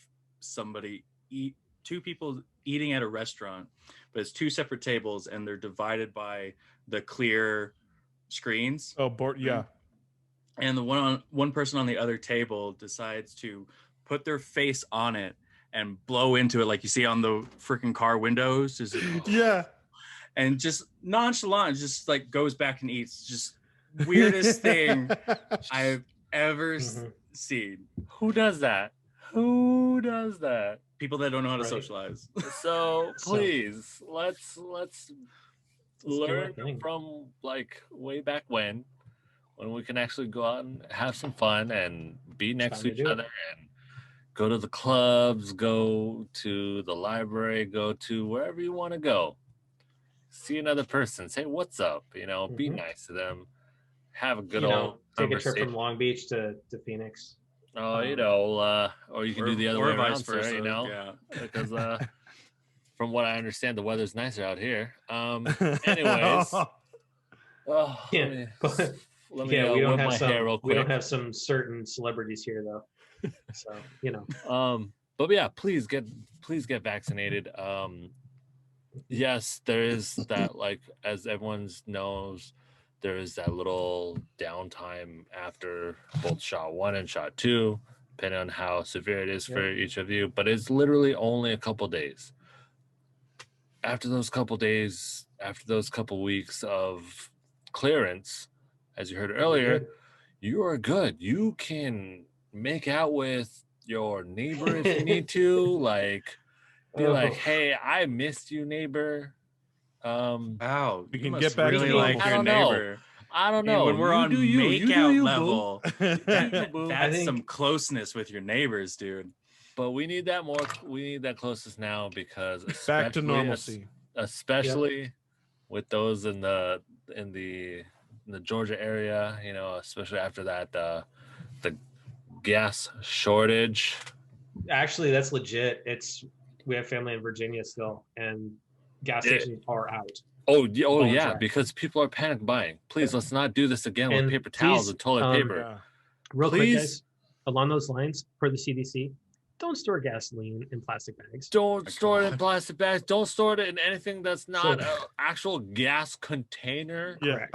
two people eating at a restaurant, but it's two separate tables and they're divided by the clear screens. Oh, yeah. And the one person on the other table decides to put their face on it and blow into it, like you see on the freaking car windows. Yeah. And just nonchalant, just like goes back and eats. Just weirdest thing I've ever seen. Who does that? Who does that? People that don't know how to socialize. So please, let's learn from like way back when we can actually go out and have some fun and be next to each other and go to the clubs, go to the library, go to wherever you want to go. See another person, say what's up, be nice to them, have a good old take a trip from Long Beach to Phoenix. Oh, or you can do the other way around, sir, because from what I understand, the weather's nicer out here. Anyways, we don't have some certain celebrities here though, so but yeah, please get vaccinated. Yes, there is that, like, as everyone knows, there is that little downtime after both shot 1 and shot 2, depending on how severe it is for each of you. But it's literally only a couple days. After those couple days, after those couple weeks of clearance, as you heard earlier, you are good. You can make out with your neighbor if you need to. Like, be like, hey, I missed you, neighbor. Wow, you can get back really to like your neighbor. I don't know. When we're on makeout level, that's some closeness with your neighbors, dude. But we need that more. We need that closeness now, because back to normalcy, especially with those in the Georgia area. Especially after that the gas shortage. Actually, that's legit. We have family in Virginia still, and gas stations are out. Oh yeah, because people are panic buying. Please, let's not do this again with paper towels and toilet paper. Real quick, guys, along those lines, per the CDC, don't store gasoline in plastic bags. Don't store it in plastic bags. Don't store it in anything that's not an actual gas container. Yeah.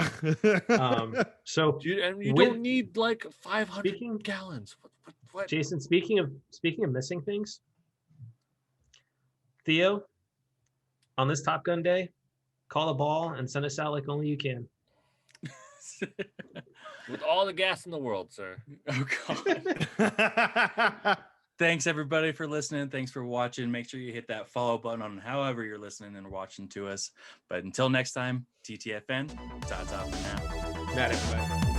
You don't need like 500 gallons. What? Jason, speaking of missing things, Theo, on this Top Gun day, call a ball and send us out like only you can. With all the gas in the world, sir. Oh, God. Thanks, everybody, for listening. Thanks for watching. Make sure you hit that follow button on however you're listening and watching to us. But until next time, TTFN, ta-ta for now. Night, everybody.